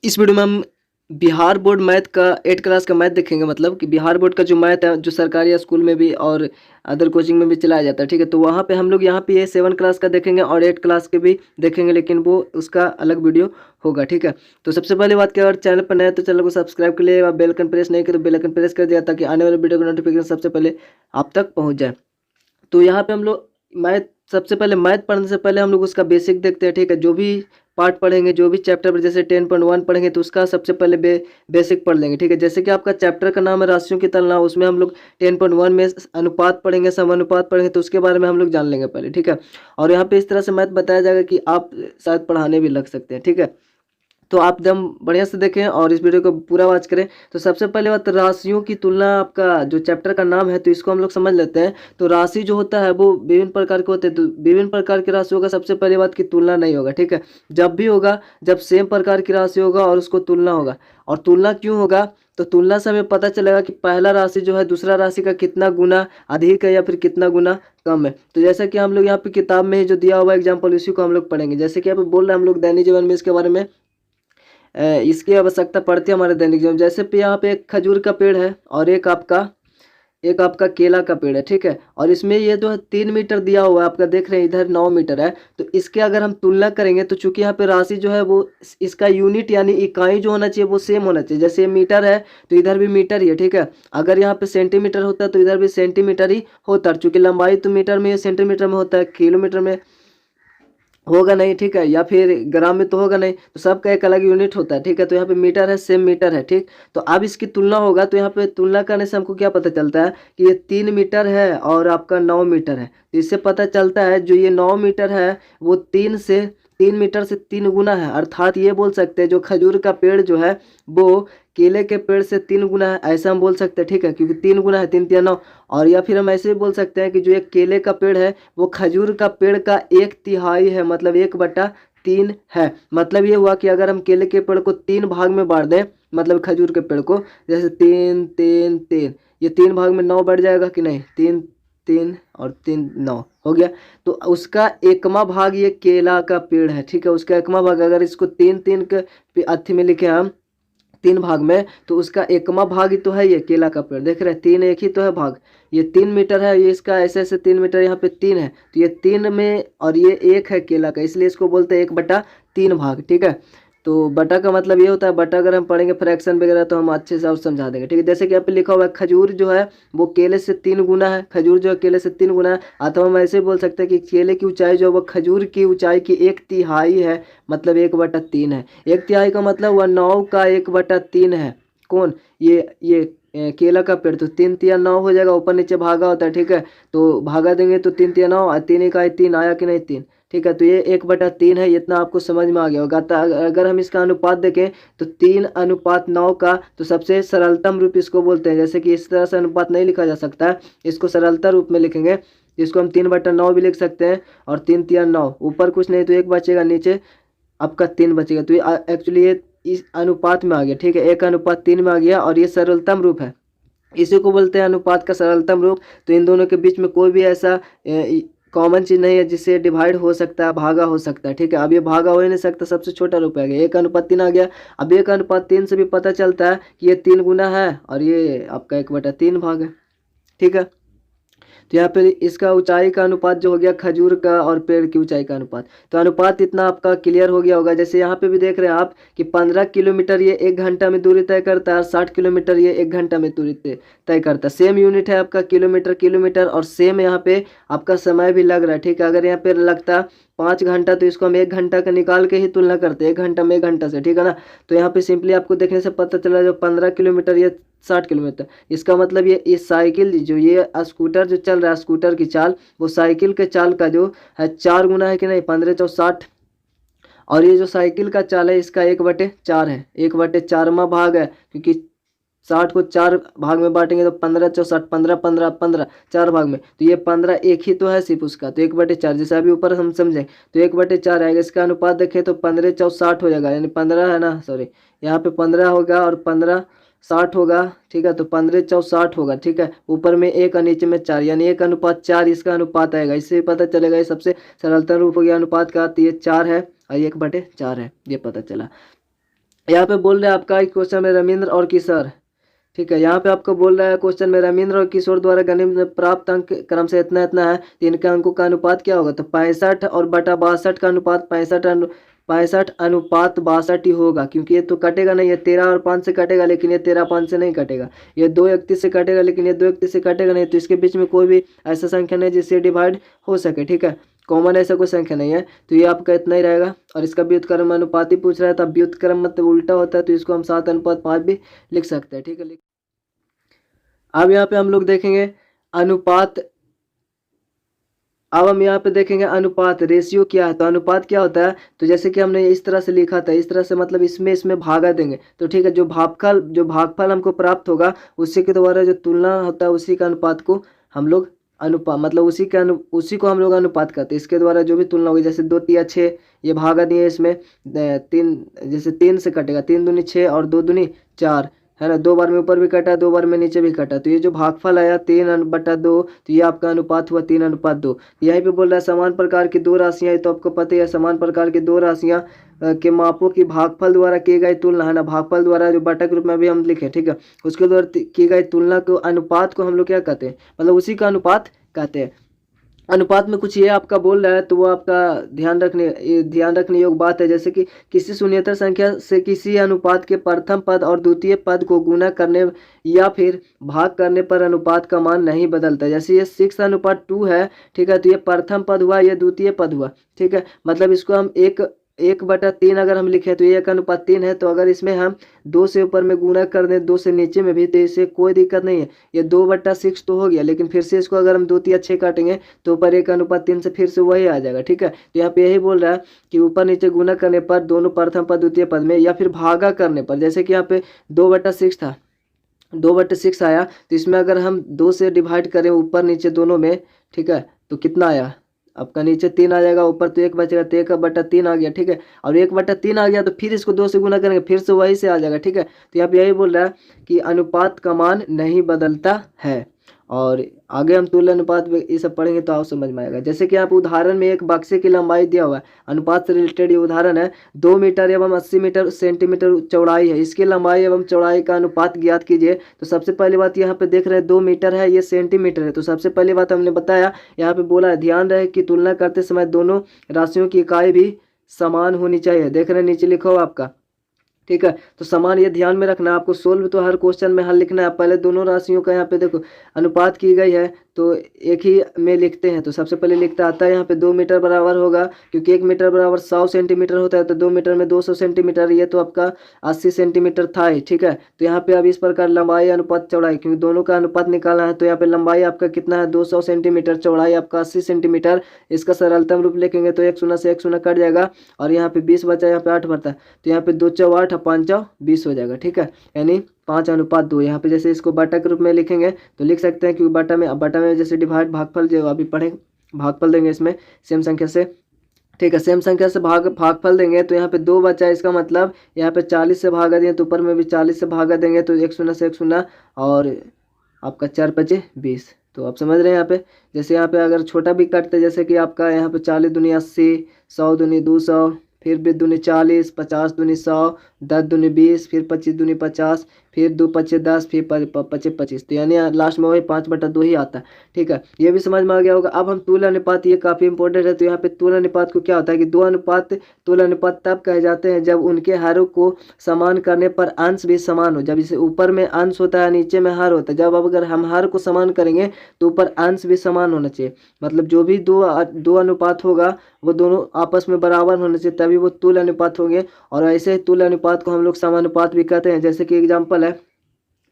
इस वीडियो में हम बिहार बोर्ड मैथ का 8 क्लास का मैथ देखेंगे। मतलब कि बिहार बोर्ड का जो मैथ है जो सरकारी स्कूल में भी और अदर कोचिंग में भी चलाया जाता है, ठीक है। तो वहाँ पे हम लोग यहाँ पे ये 7 क्लास का देखेंगे और 8 क्लास के भी देखेंगे, लेकिन वो उसका अलग वीडियो होगा, ठीक है। तो सबसे पहले बात क्या, अगर चैनल पर नए तो चैनल को सब्सक्राइब कर लिए, आप बेल आइकन प्रेस नहीं किया तो बेल आइकन प्रेस कर दिया ताकि आने वाले वीडियो का नोटिफिकेशन सबसे पहले आप तक पहुँच जाए। तो यहाँ पे हम लोग मैथ, सबसे पहले मैथ पढ़ने से पहले हम लोग उसका बेसिक देखते हैं, ठीक है। जो भी पार्ट पढ़ेंगे, जो भी चैप्टर पर जैसे 10.1 पढ़ेंगे तो उसका सबसे पहले बेसिक पढ़ लेंगे, ठीक है। जैसे कि आपका चैप्टर का नाम है राशियों की तुलना, उसमें हम लोग 10.1 में अनुपात पढ़ेंगे, समानुपात पढ़ेंगे, तो उसके बारे में हम लोग जान लेंगे पहले, ठीक है। और यहाँ पे इस तरह से मैथ बताया जाएगा कि आप शायद पढ़ाने भी लग सकते हैं, ठीक है। तो आप एकदम बढ़िया से देखें और इस वीडियो को पूरा वॉच करें। तो सबसे पहले बात, राशियों की तुलना, आपका जो चैप्टर का नाम है तो इसको हम लोग समझ लेते हैं। तो राशि जो होता है वो विभिन्न प्रकार के होते हैं, तो विभिन्न प्रकार की राशियों का सबसे पहली बात की तुलना नहीं होगा, ठीक है। जब भी होगा जब सेम प्रकार की राशि होगा और उसको तुलना होगा। और तुलना क्यों होगा, तो तुलना से हमें पता चलेगा कि पहला राशि जो है दूसरा राशि का कितना गुना अधिक है या फिर कितना गुना कम है। तो जैसा कि हम लोग यहाँ पे किताब में जो दिया हुआ एग्जाम्पल इसी को हम लोग पढ़ेंगे। जैसे कि यहाँ पे बोल रहे हैं हम लोग दैनिक जीवन में इसके बारे में इसकी आवश्यकता पड़ती है हमारे दैनिक जीवन। जैसे पे यहाँ पे एक खजूर का पेड़ है और एक आपका केला का पेड़ है, ठीक है। और इसमें ये जो है 3 मीटर दिया हुआ है, आपका देख रहे हैं इधर 9 मीटर है। तो इसके अगर हम तुलना करेंगे तो चूंकि यहाँ पे राशि जो है वो इसका यूनिट यानी इकाई जो होना चाहिए वो सेम होना चाहिए। जैसे ये मीटर है तो इधर भी मीटर ही है, ठीक है। अगर यहाँ पे सेंटीमीटर होता है तो इधर भी सेंटीमीटर ही होता है, चूंकि लंबाई तो मीटर में सेंटीमीटर में होता है, किलोमीटर में होगा नहीं, ठीक है, या फिर ग्राम में तो होगा नहीं। तो सबका एक अलग यूनिट होता है, ठीक है। तो यहाँ पे मीटर है, सेम मीटर है, ठीक। तो अब इसकी तुलना होगा तो यहाँ पे तुलना करने से हमको क्या पता चलता है कि ये 3 मीटर है और आपका 9 मीटर है। तो इससे पता चलता है जो ये 9 मीटर है वो 3 मीटर से 3 गुना है। अर्थात ये बोल सकते हैं जो खजूर का पेड़ जो है वो केले के पेड़ से 3 गुना है, ऐसा हम बोल सकते हैं, ठीक है, क्योंकि 3 गुना है, 3 3 9। और या फिर हम ऐसे भी बोल सकते हैं कि जो एक केले का पेड़ है वो खजूर का पेड़ का 1/3 है, मतलब 1/3 है। मतलब ये हुआ कि अगर हम केले के पेड़ को 3 भाग में बांट दें, मतलब खजूर के पेड़ को, जैसे 3 3 3, ये 3 भाग में 9 बढ़ जाएगा कि नहीं, 3 3 और 3 9 हो गया। तो उसका एकमा भाग ये केला का पेड़ है, ठीक है। उसका एकमा भाग, अगर इसको 3 3 के अथी में लिखे हम 3 भाग में, तो उसका एकमा भाग ही तो है ये केला का पेड़, देख रहे हैं 3 एक ही तो है भाग। ये 3 मीटर है, ये इसका ऐसे ऐसे 3 मीटर, यहाँ पे 3 है तो ये 3 में, और ये 1 है केला का, इसलिए इसको बोलते हैं 1/3 भाग, ठीक है। तो बटा का मतलब ये होता है, बटा अगर हम पढ़ेंगे फ्रैक्शन वगैरह तो हम अच्छे से और समझा देंगे, ठीक है। जैसे कि यहाँ पे लिखा हुआ है खजूर जो है वो केले से 3 गुना है, खजूर जो है केले से 3 गुना है। अथवा हम ऐसे बोल सकते हैं कि केले की ऊंचाई जो है वो खजूर की ऊंचाई की 1/3 है, मतलब 1/3 है। 1/3 का मतलब वह 9 का 1/3 है। कौन, ये केला का पेड़। तो 3 3 9 हो जाएगा, ऊपर नीचे भागा होता है, ठीक है। तो भागा देंगे तो 3 3 9, 3 इकाई 3 आया कि नहीं, 3, ठीक है। तो ये 1/3 है, इतना आपको समझ में आ गया होगा। तो अगर हम इसका अनुपात देखें तो 3:9 का, तो सबसे सरलतम रूप इसको बोलते हैं। जैसे कि इस तरह से अनुपात नहीं लिखा जा सकता है, इसको सरलता रूप में लिखेंगे, इसको हम 3/9 भी लिख सकते हैं। और 3 3 9, ऊपर कुछ नहीं तो 1 बचेगा, नीचे आपका 3 बचेगा। तो ये एक्चुअली ये इस अनुपात में आ गया, ठीक है, 1:3 में आ गया और ये सरलतम रूप है, इसी को बोलते हैं अनुपात का सरलतम रूप। तो इन दोनों के बीच में कोई भी ऐसा कॉमन चीज नहीं है जिससे डिवाइड हो सकता है, भागा हो सकता है, ठीक है। अब ये भागा हो ही नहीं सकता, सबसे छोटा रूप आ गया, 1:3 आ गया। अब 1:3 से भी पता चलता है कि ये 3 गुना है और ये आपका 1/3 भाग है, ठीक है। तो यहाँ पे इसका ऊंचाई का अनुपात जो हो गया खजूर का और पेड़ की ऊंचाई का अनुपात, तो अनुपात इतना आपका क्लियर हो गया होगा। जैसे यहाँ पे भी देख रहे हैं आप कि 15 किलोमीटर ये 1 घंटा में दूरी तय करता है और 60 किलोमीटर ये 1 घंटा में दूरी तय करता है। सेम यूनिट है आपका किलोमीटर किलोमीटर, और सेम यहाँ पे आपका समय भी लग रहा है, ठीक है। अगर यहाँ पे लगता 5 घंटा तो इसको हम 1 घंटा का निकाल के ही तुलना करते हैं, 1 घंटा में 1 घंटा से, ठीक है ना। तो यहाँ पे सिंपली आपको देखने से पता चला जो 15 किलोमीटर ये 60 किलोमीटर, इसका मतलब ये साइकिल जो ये स्कूटर जो चल रहा है, स्कूटर की चाल वो साइकिल के चाल का जो है 4 गुना है कि नहीं, 15 4 60। और ये जो साइकिल का चाल है इसका 1/4 है, 1/4वां भाग है, क्योंकि 60 को 4 भाग में बांटेंगे तो 15 4 60, 15 15 15 4 भाग में, तो ये 15 एक ही तो है सिर्फ उसका, तो 1/4, जैसे अभी ऊपर हम समझें तो 1/4 आएगा। इसका अनुपात देखें तो 15 4 60 हो जाएगा, यानी 15 है ना, सॉरी यहाँ पे 15 होगा और 15 60 होगा, ठीक है। तो 15 4 60 होगा, ठीक है। ऊपर में 1 और नीचे में 4, यानी 1:4 इसका अनुपात आएगा। इससे पता चलेगा ये सबसे सरलतम रूप हो गया अनुपात का, तो ये 4 है और 1/4 है, ये पता चला। यहाँ पे बोल रहे हैं आपका क्वेश्चन में रविंद्र और किशोर, ठीक है। यहाँ पे आपको बोल रहा है क्वेश्चन में रविंद्र और किशोर द्वारा गणित में प्राप्त अंक क्रम से इतना इतना है, तो इनके अंकों का अनुपात क्या होगा? तो 65 और बटा 62 का अनुपात 65 अनुपात 62 ही होगा, क्योंकि ये तो कटेगा नहीं, ये 13 और 5 से कटेगा, लेकिन ये 13 5 से नहीं कटेगा। ये 2 31 से कटेगा, लेकिन ये 2 31 से कटेगा नहीं। तो इसके बीच में कोई भी ऐसा संख्या नहीं जिससे डिवाइड हो सके, ठीक है। कॉमन ऐसा कोई संख्या नहीं है, तो ये आपका इतना ही रहेगा। और इसका व्युत्क्रम अनुपाती पूछ रहा है, तो व्युत्क्रम मतलब उल्टा होता है, तो इसको हम 7:5 भी लिख सकते हैं, ठीक है। अब यहाँ पे हम लोग देखेंगे अनुपात। अब हम यहाँ पे देखेंगे अनुपात रेशियो क्या है। तो अनुपात क्या होता है? तो जैसे कि हमने इस तरह से लिखा था, इस तरह से मतलब इसमें इसमें भागा देंगे, तो ठीक है। जो भागफल हमको प्राप्त होगा, उसी के द्वारा जो तुलना होता है, उसी का अनुपात को हम लोग अनुपात मतलब उसी को हम लोग अनुपात करते हैं। इसके द्वारा जो भी तुलना होगी, जैसे 2 तिया 6, ये भागा दिए इसमें 3, जैसे 3 से कटेगा, 3 दूनी 6 और 2 दूनी 4, है ना। 2 बार में ऊपर भी कटा, 2 बार में नीचे भी कटा, तो ये जो भागफल आया 3/2, तो ये आपका अनुपात हुआ 3/2। यहीं पे बोल रहा है समान प्रकार की दो राशियां, ये तो आपको पता ही है। समान प्रकार की दो राशियां के मापों की भागफल द्वारा की गई तुलना, है ना। भागफल द्वारा जो बटा के रूप में भी हम लिखे, ठीक है, उसके द्वारा की गई तुलना को, अनुपात को हम लोग क्या कहते हैं? मतलब उसी का अनुपात कहते हैं। अनुपात में कुछ ये आपका बोल रहा है, तो वो आपका ध्यान रखने योग्य बात है। जैसे कि किसी शून्येतर संख्या से किसी अनुपात के प्रथम पद और द्वितीय पद को गुणा करने या फिर भाग करने पर अनुपात का मान नहीं बदलता। जैसे ये 6:2 है, ठीक है, तो ये प्रथम पद हुआ, ये द्वितीय पद हुआ, ठीक है। मतलब इसको हम 1/3 अगर हम लिखें, तो ये 1:3 है। तो अगर इसमें हम 2 से ऊपर में गुणा कर दें, 2 से नीचे में भी, तो इससे कोई दिक्कत नहीं है। ये 2/6 तो हो गया, लेकिन फिर से इसको अगर हम 2 तिया 6 काटेंगे, तो ऊपर 1:3 से फिर से वही आ जाएगा, ठीक है। तो यहाँ पे यही बोल रहा है कि ऊपर नीचे गुणा करने पर दोनों प्रथम पद द्वितीय पद में, या फिर भागा करने पर, जैसे कि यहाँ पे 2/6 था, 2/6 आया, तो इसमें अगर हम 2 से डिवाइड करें ऊपर नीचे दोनों में, ठीक है, तो कितना आया? आपका नीचे 3 आ जाएगा, ऊपर तो 1 बचेगा, तो 1/3 आ गया, ठीक है। और 1/3 आ गया, तो फिर इसको 2 से गुना करेंगे, फिर से वही से आ जाएगा, ठीक है। तो यहाँ पे यही बोल रहा है कि अनुपात का मान नहीं बदलता है। और आगे हम तुल्य अनुपात में ये सब पढ़ेंगे तो आप समझ में आएगा। जैसे कि आप उदाहरण में एक बक्से की लंबाई दिया हुआ है, अनुपात से रिलेटेड ये उदाहरण है। 2 मीटर एवं 80 मीटर सेंटीमीटर चौड़ाई है, इसकी लंबाई एवं चौड़ाई का अनुपात ज्ञात कीजिए। तो सबसे पहली बात यहाँ पे देख रहे हैं 2 मीटर है, ये सेंटीमीटर है। तो सबसे पहली बात हमने बताया, यहाँ पे बोला है ध्यान रहे कि तुलना करते समय दोनों राशियों की इकाई भी समान होनी चाहिए। देख रहे हैं नीचे लिखा हुआ आपका, ठीक है। तो समान ये ध्यान में रखना, आपको सोल्व तो हर क्वेश्चन में हल लिखना है। पहले दोनों राशियों का यहाँ पे देखो अनुपात की गई है, तो एक ही में लिखते हैं। तो सबसे पहले लिखता आता है यहाँ पे 2 मीटर बराबर होगा, क्योंकि 1 मीटर बराबर 100 सेंटीमीटर होता है, तो 2 मीटर में 200 सेंटीमीटर, ये तो आपका 80 सेंटीमीटर था ही, ठीक है। तो यहाँ पे अब इस प्रकार लंबाई अनुपात चौड़ाई, क्योंकि दोनों का अनुपात निकालना है, तो यहाँ पे लंबाई आपका कितना है? 200 सेंटीमीटर, चौड़ाई आपका 80 सेंटीमीटर। इसका सरलतम रूप लिखेंगे तो 1 शून्य से 1 शून्य कट जाएगा, और यहाँ पे 20 बचा, यहाँ पे 8 बढ़ता है, तो यहाँ पे 2 चौ 8, 5 चौ 20 हो जाएगा, ठीक है। यानी 5:2। यहाँ पे जैसे इसको बटा के रूप में लिखेंगे तो लिख सकते हैं, क्योंकि बटा में जैसे डिवाइड भागफल जो अभी पढ़े, भागफल देंगे इसमें सेम संख्या से, ठीक है। सेम संख्या से भागफल देंगे, तो यहाँ पे 2 बचा, इसका मतलब यहाँ पे 40 से भागा देंगे, तो ऊपर में भी 40 से भागा देंगे, तो 1 शून्य से 1 शून्य, और आपका 4×5 = 20। तो आप समझ रहे हैं यहाँ पे। जैसे यहाँ पे अगर छोटा भी काटते, जैसे कि आपका यहाँ पे 40 दूनी 80, 100 दूनी 200, फिर 20 दूनी 40, 50 दूनी 100, 10 दूनी 20, फिर 25 दूनी 50, फिर 2 पचे 10, फिर 25 25। तो यानी लास्ट में वही 5/2 ही आता है, ठीक है। ये भी समझ में आ गया होगा। अब हम तुल्य अनुपात, ये काफ़ी इंपॉर्टेंट है। तो यहाँ पे तुल्य अनुपात को क्या होता है कि दो अनुपात तुल्य अनुपात तब कहे जाते हैं जब उनके हारों को समान करने पर अंश भी समान हो। जब इसे ऊपर में अंश होता है, नीचे में हार होता है, जब अब अगर हम हार को समान करेंगे तो ऊपर अंश भी समान होना चाहिए। मतलब जो भी दो अनुपात होगा, वो दोनों आपस में बराबर होने चाहिए, तभी वो तुल्य अनुपात होंगे। और ऐसे ही तुल्य अनुपात को हम लोग समानुपात भी कहते हैं। जैसे कि एग्जाम्पल है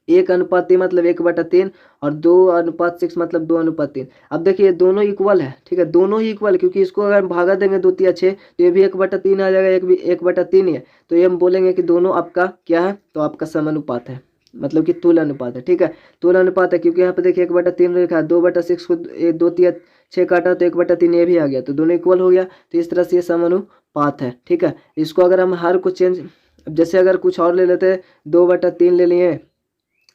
1:3 मतलब 1/3, और 2:6 मतलब 2:3। अब देखिए दोनों इक्वल है, ठीक है, दोनों ही इक्वल है, क्योंकि इसको अगर भागा देंगे 2 तिया 6, तो ये भी 1/3 आ जाएगा, एक भी 1/3 ही है। तो ये हम बोलेंगे कि दोनों आपका क्या है? तो आपका समानुपात है, मतलब कि तुल्य अनुपात है, ठीक है। तुल्य अनुपात है, क्योंकि यहाँ पे देखिए 1/3 लिखा है, 2/6 को 2 तिया 6 काटा, तो 1/3 ये भी आ गया, तो दोनों इक्वल हो गया। तो इस तरह से ये समानुपात है, ठीक है। इसको अगर हम हर को चेंज, जैसे अगर कुछ और ले लेते, 2/3 ले लिए,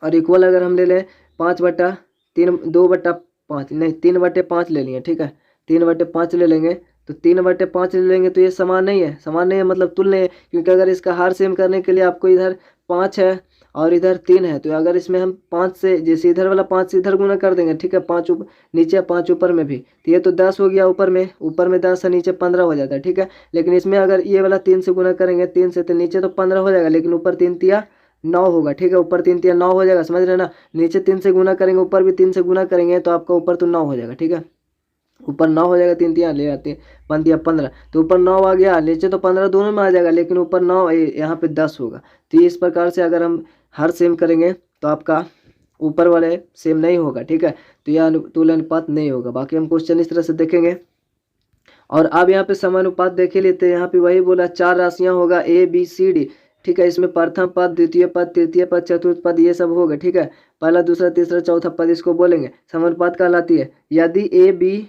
और इक्वल अगर हम ले लें 5/3, 2/5 नहीं 3/5 ले लिए, ठीक है, 3/5 ले लेंगे, तो 3/5 ले लेंगे तो ये समान नहीं है, समान नहीं है मतलब तुल्य नहीं है, क्योंकि अगर इसका हार सेम करने के लिए आपको इधर 5 है और इधर 3 है, तो अगर इसमें हम 5 से, जैसे इधर वाला 5 से इधर गुना कर देंगे, ठीक है, 5 नीचे 5 ऊपर में भी, तो ये तो 10 हो गया, ऊपर में 10 है, नीचे 15 हो जाता है, ठीक है। लेकिन इसमें अगर ये वाला 3 से गुना करेंगे, 3 से, तो नीचे तो 15 हो जाएगा, लेकिन ऊपर 3 तिया 9 होगा, ठीक है, ऊपर 3 तिया 9 हो जाएगा, समझ रहे हैं ना। नीचे 3 से गुना करेंगे, ऊपर भी 3 से गुना करेंगे, तो आपका ऊपर तो 9 हो जाएगा, ठीक है, ऊपर 9 हो जाएगा, 3 तिया ले आते हैं, 5 तिया 15, तो ऊपर 9 आ गया, नीचे तो 15 दोनों में आ जाएगा, लेकिन ऊपर 9 यहाँ पे 10 होगा। तो इस प्रकार से अगर हम हर सेम करेंगे तो आपका ऊपर वाले सेम नहीं होगा, ठीक है, तो यह तुल्य अनुपात नहीं होगा। बाकी हम क्वेश्चन इस तरह से देखेंगे। और अब यहाँ पे समानुपात देखे लेते हैं। यहाँ पे वही बोला 4 राशियां होगा ABCD, ठीक है, इसमें प्रथम पद, द्वितीय पद, तृतीय पद, चतुर्थ पद, ये सब होगा, ठीक है। पहला, दूसरा, तीसरा, चौथा पद इसको बोलेंगे समानुपात कहलाती है। यदि AB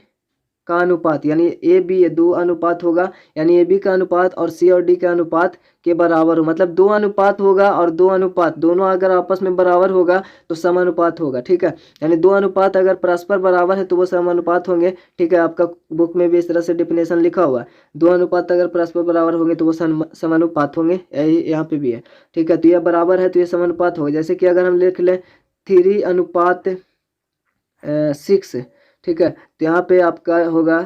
का अनुपात, यानी ए बी, ये 2 अनुपात होगा, यानी ए बी का अनुपात और सी और डी का अनुपात के बराबर हो, मतलब 2 अनुपात होगा और 2 अनुपात दोनों अगर आपस में बराबर होगा तो समानुपात होगा, ठीक है। यानी 2 अनुपात अगर परस्पर बराबर है तो वो समानुपात होंगे, ठीक है। आपका बुक में भी इस तरह से डिफिनेशन लिखा हुआ है, 2 अनुपात अगर परस्पर बराबर होंगे तो वो समानुपात होंगे, यही यहाँ पे भी है, ठीक है। तो यह बराबर है तो ये समानुपात होगा। जैसे कि अगर हम लिख लें 3:6, ठीक है, तो यहाँ पे आपका होगा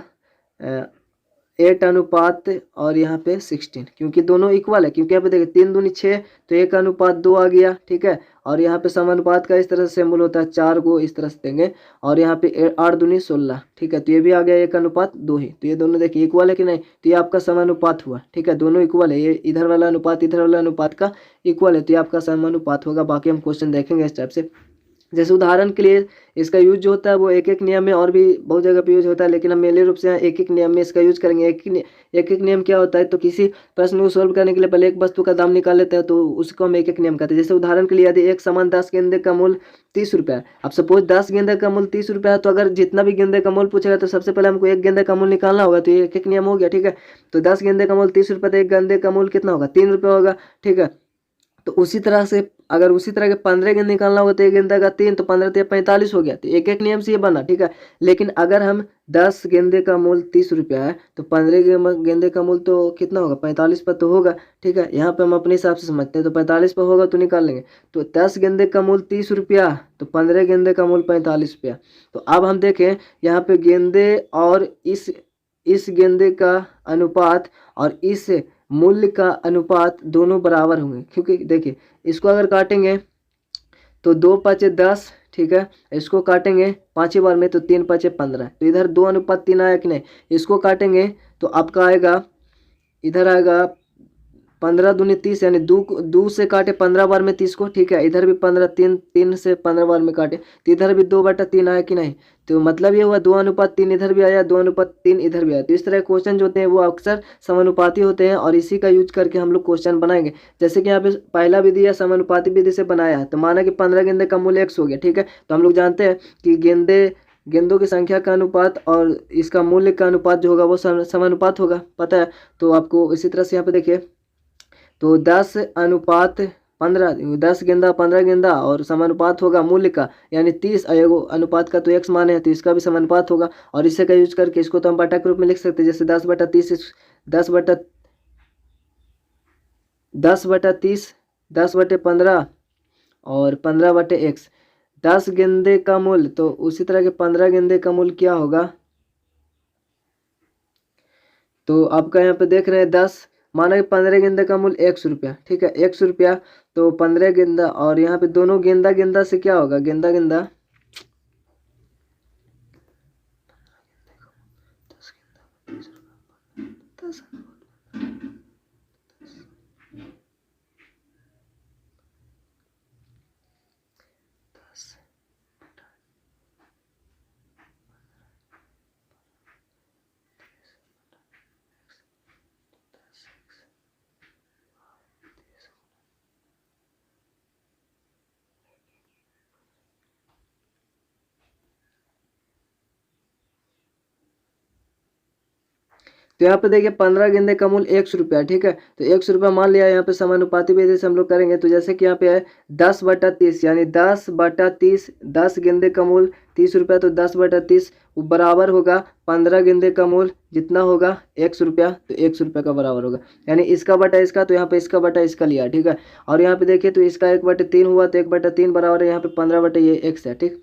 8 और यहाँ पे 16, क्योंकि दोनों इक्वल है, क्योंकि यहाँ पे देखिए 3 दूनी 6, तो 1:2 आ गया, ठीक है। और यहाँ पे समानुपात का इस तरह से सिंबल होता है, 4 को इस तरह से देंगे, और यहाँ पे 8 दूनी 16, ठीक है, तो ये भी आ गया 1:2 ही। तो ये दोनों देखिए इक्वल है कि नहीं, तो ये आपका समानुपात हुआ, ठीक है, दोनों इक्वल है, ये इधर वाला अनुपात इधर वाला अनुपात का इक्वल है, तो ये आपका समानुपात होगा। बाकी हम क्वेश्चन देखेंगे इस टाइप से। जैसे उदाहरण के लिए इसका यूज जो होता है वो एक एक नियम में और भी बहुत जगह पे यूज होता है, लेकिन हम मेनली रूप से यहाँ एक एक नियम में इसका यूज करेंगे। एक एक नियम क्या होता है, तो किसी प्रश्न को सोल्व करने के लिए पहले एक वस्तु का दाम निकाल लेते हैं, तो उसको हम एक एक नियम कहते हैं। जैसे उदाहरण के लिए यदि एक समान 10 गेंदे का मूल्य 30 रुपया है, अब सपोज 10 गेंदे का मूल्य 30 रुपया है, तो अगर जितना भी गेंदे का मूल्य पूछेगा तो सबसे पहले हमको एक गेंदे का मूल्य निकालना होगा, तो ये एक एक नियम हो गया, ठीक है। तो 10 गेंदे का मूल्य 30 रुपया, तो एक गेंदे का मूल्य कितना होगा, 3 रुपया होगा, ठीक है। तो उसी तरह से अगर उसी तरह के 15 गेंद निकालना होगा तो एक गेंदा का 3, तो 15 तो 45 हो गया, तो एक एक नियम से ये बना, ठीक है। लेकिन अगर हम 10 गेंदे का मूल्य 30 रुपया है, तो 15 गेंदे का मूल्य तो कितना होगा, 45 पर तो होगा, ठीक है। यहाँ पे हम अपने हिसाब से समझते हैं, तो 45 पर होगा तो निकाल लेंगे। तो 10 गेंदे का मूल्य 30 रुपया, तो 15 गेंदे का मूल्य 45 रुपया। तो अब हम देखें यहाँ पे गेंदे और इस गेंदे का अनुपात और इस मूल्य का अनुपात दोनों बराबर होंगे, क्योंकि देखिए इसको अगर काटेंगे तो 2×5 = 10, ठीक है। इसको काटेंगे 5 बार में तो 3×5 = 15, तो इधर 2:3 आया कि नहीं। इसको काटेंगे तो आपका आएगा, इधर आएगा 15 दूनी 30, यानी दो से काटे 15 बार में 30 को, ठीक है। इधर भी 15, 3 से 15 बार में काटे, तो इधर भी 2/3 आया कि नहीं। तो मतलब ये हुआ 2:3 इधर भी आया, 2:3 इधर भी आया। तो इस तरह क्वेश्चन जो होते हैं वो अक्सर समानुपाती होते हैं, और इसी का यूज करके हम लोग क्वेश्चन बनाएंगे। जैसे कि यहाँ पे पहला विधि या समानुपाती विधि से बनाया है, तो माना कि 15 गेंदे का मूल्य x हो गया, ठीक है। तो हम लोग जानते हैं कि गेंदों की संख्या का अनुपात और इसका मूल्य का अनुपात जो होगा वो समानुपात होगा, पता है। तो आपको इसी तरह से यहाँ पे देखिए, तो 10:15, 10 गेंदा 15 गेंदा, और समानुपात होगा मूल्य का, यानी 30, एगो अनुपात का तो x माने है, तो इसका भी समानुपात होगा। और इसे का यूज करके इसको तो हम बटा के रूप में लिख सकते हैं, जैसे 10/30, 10/30, 10/15 और 15/x, 10 गेंदे का मूल्य, तो उसी तरह के 15 गेंदे का मूल्य क्या होगा। तो आपका यहाँ पे देख रहे हैं 10, माना कि 15 गेंदा का मूल्य 100 रुपया, ठीक है, 100 रुपया। तो 15 गेंदा, और यहाँ पे दोनों गेंदा गेंदा से क्या होगा, गेंदा गेंदा, तो यहाँ पे देखिए 15 गेंदे का मूल्य 100 रुपया, ठीक है। तो 100 रुपया मान लिया। यहाँ पे समानुपाती विधि से हम लोग करेंगे तो जैसे कि यहाँ पे है 10/30 यानी 10/30, 10 गेंदे का मूल्य 30 रुपया, तो 10/30 वो बराबर होगा 15 गेंदे का मूल्य जितना होगा 100 रुपया, तो 100 रुपया का बराबर होगा। यानी इसका बटा इसका, तो यहाँ पे इसका बटा इसका लिया, ठीक है। और यहाँ पे देखिए तो इसका 1/3 हुआ, तो 1/3 बराबर है यहाँ पे 15/x है, ठीक।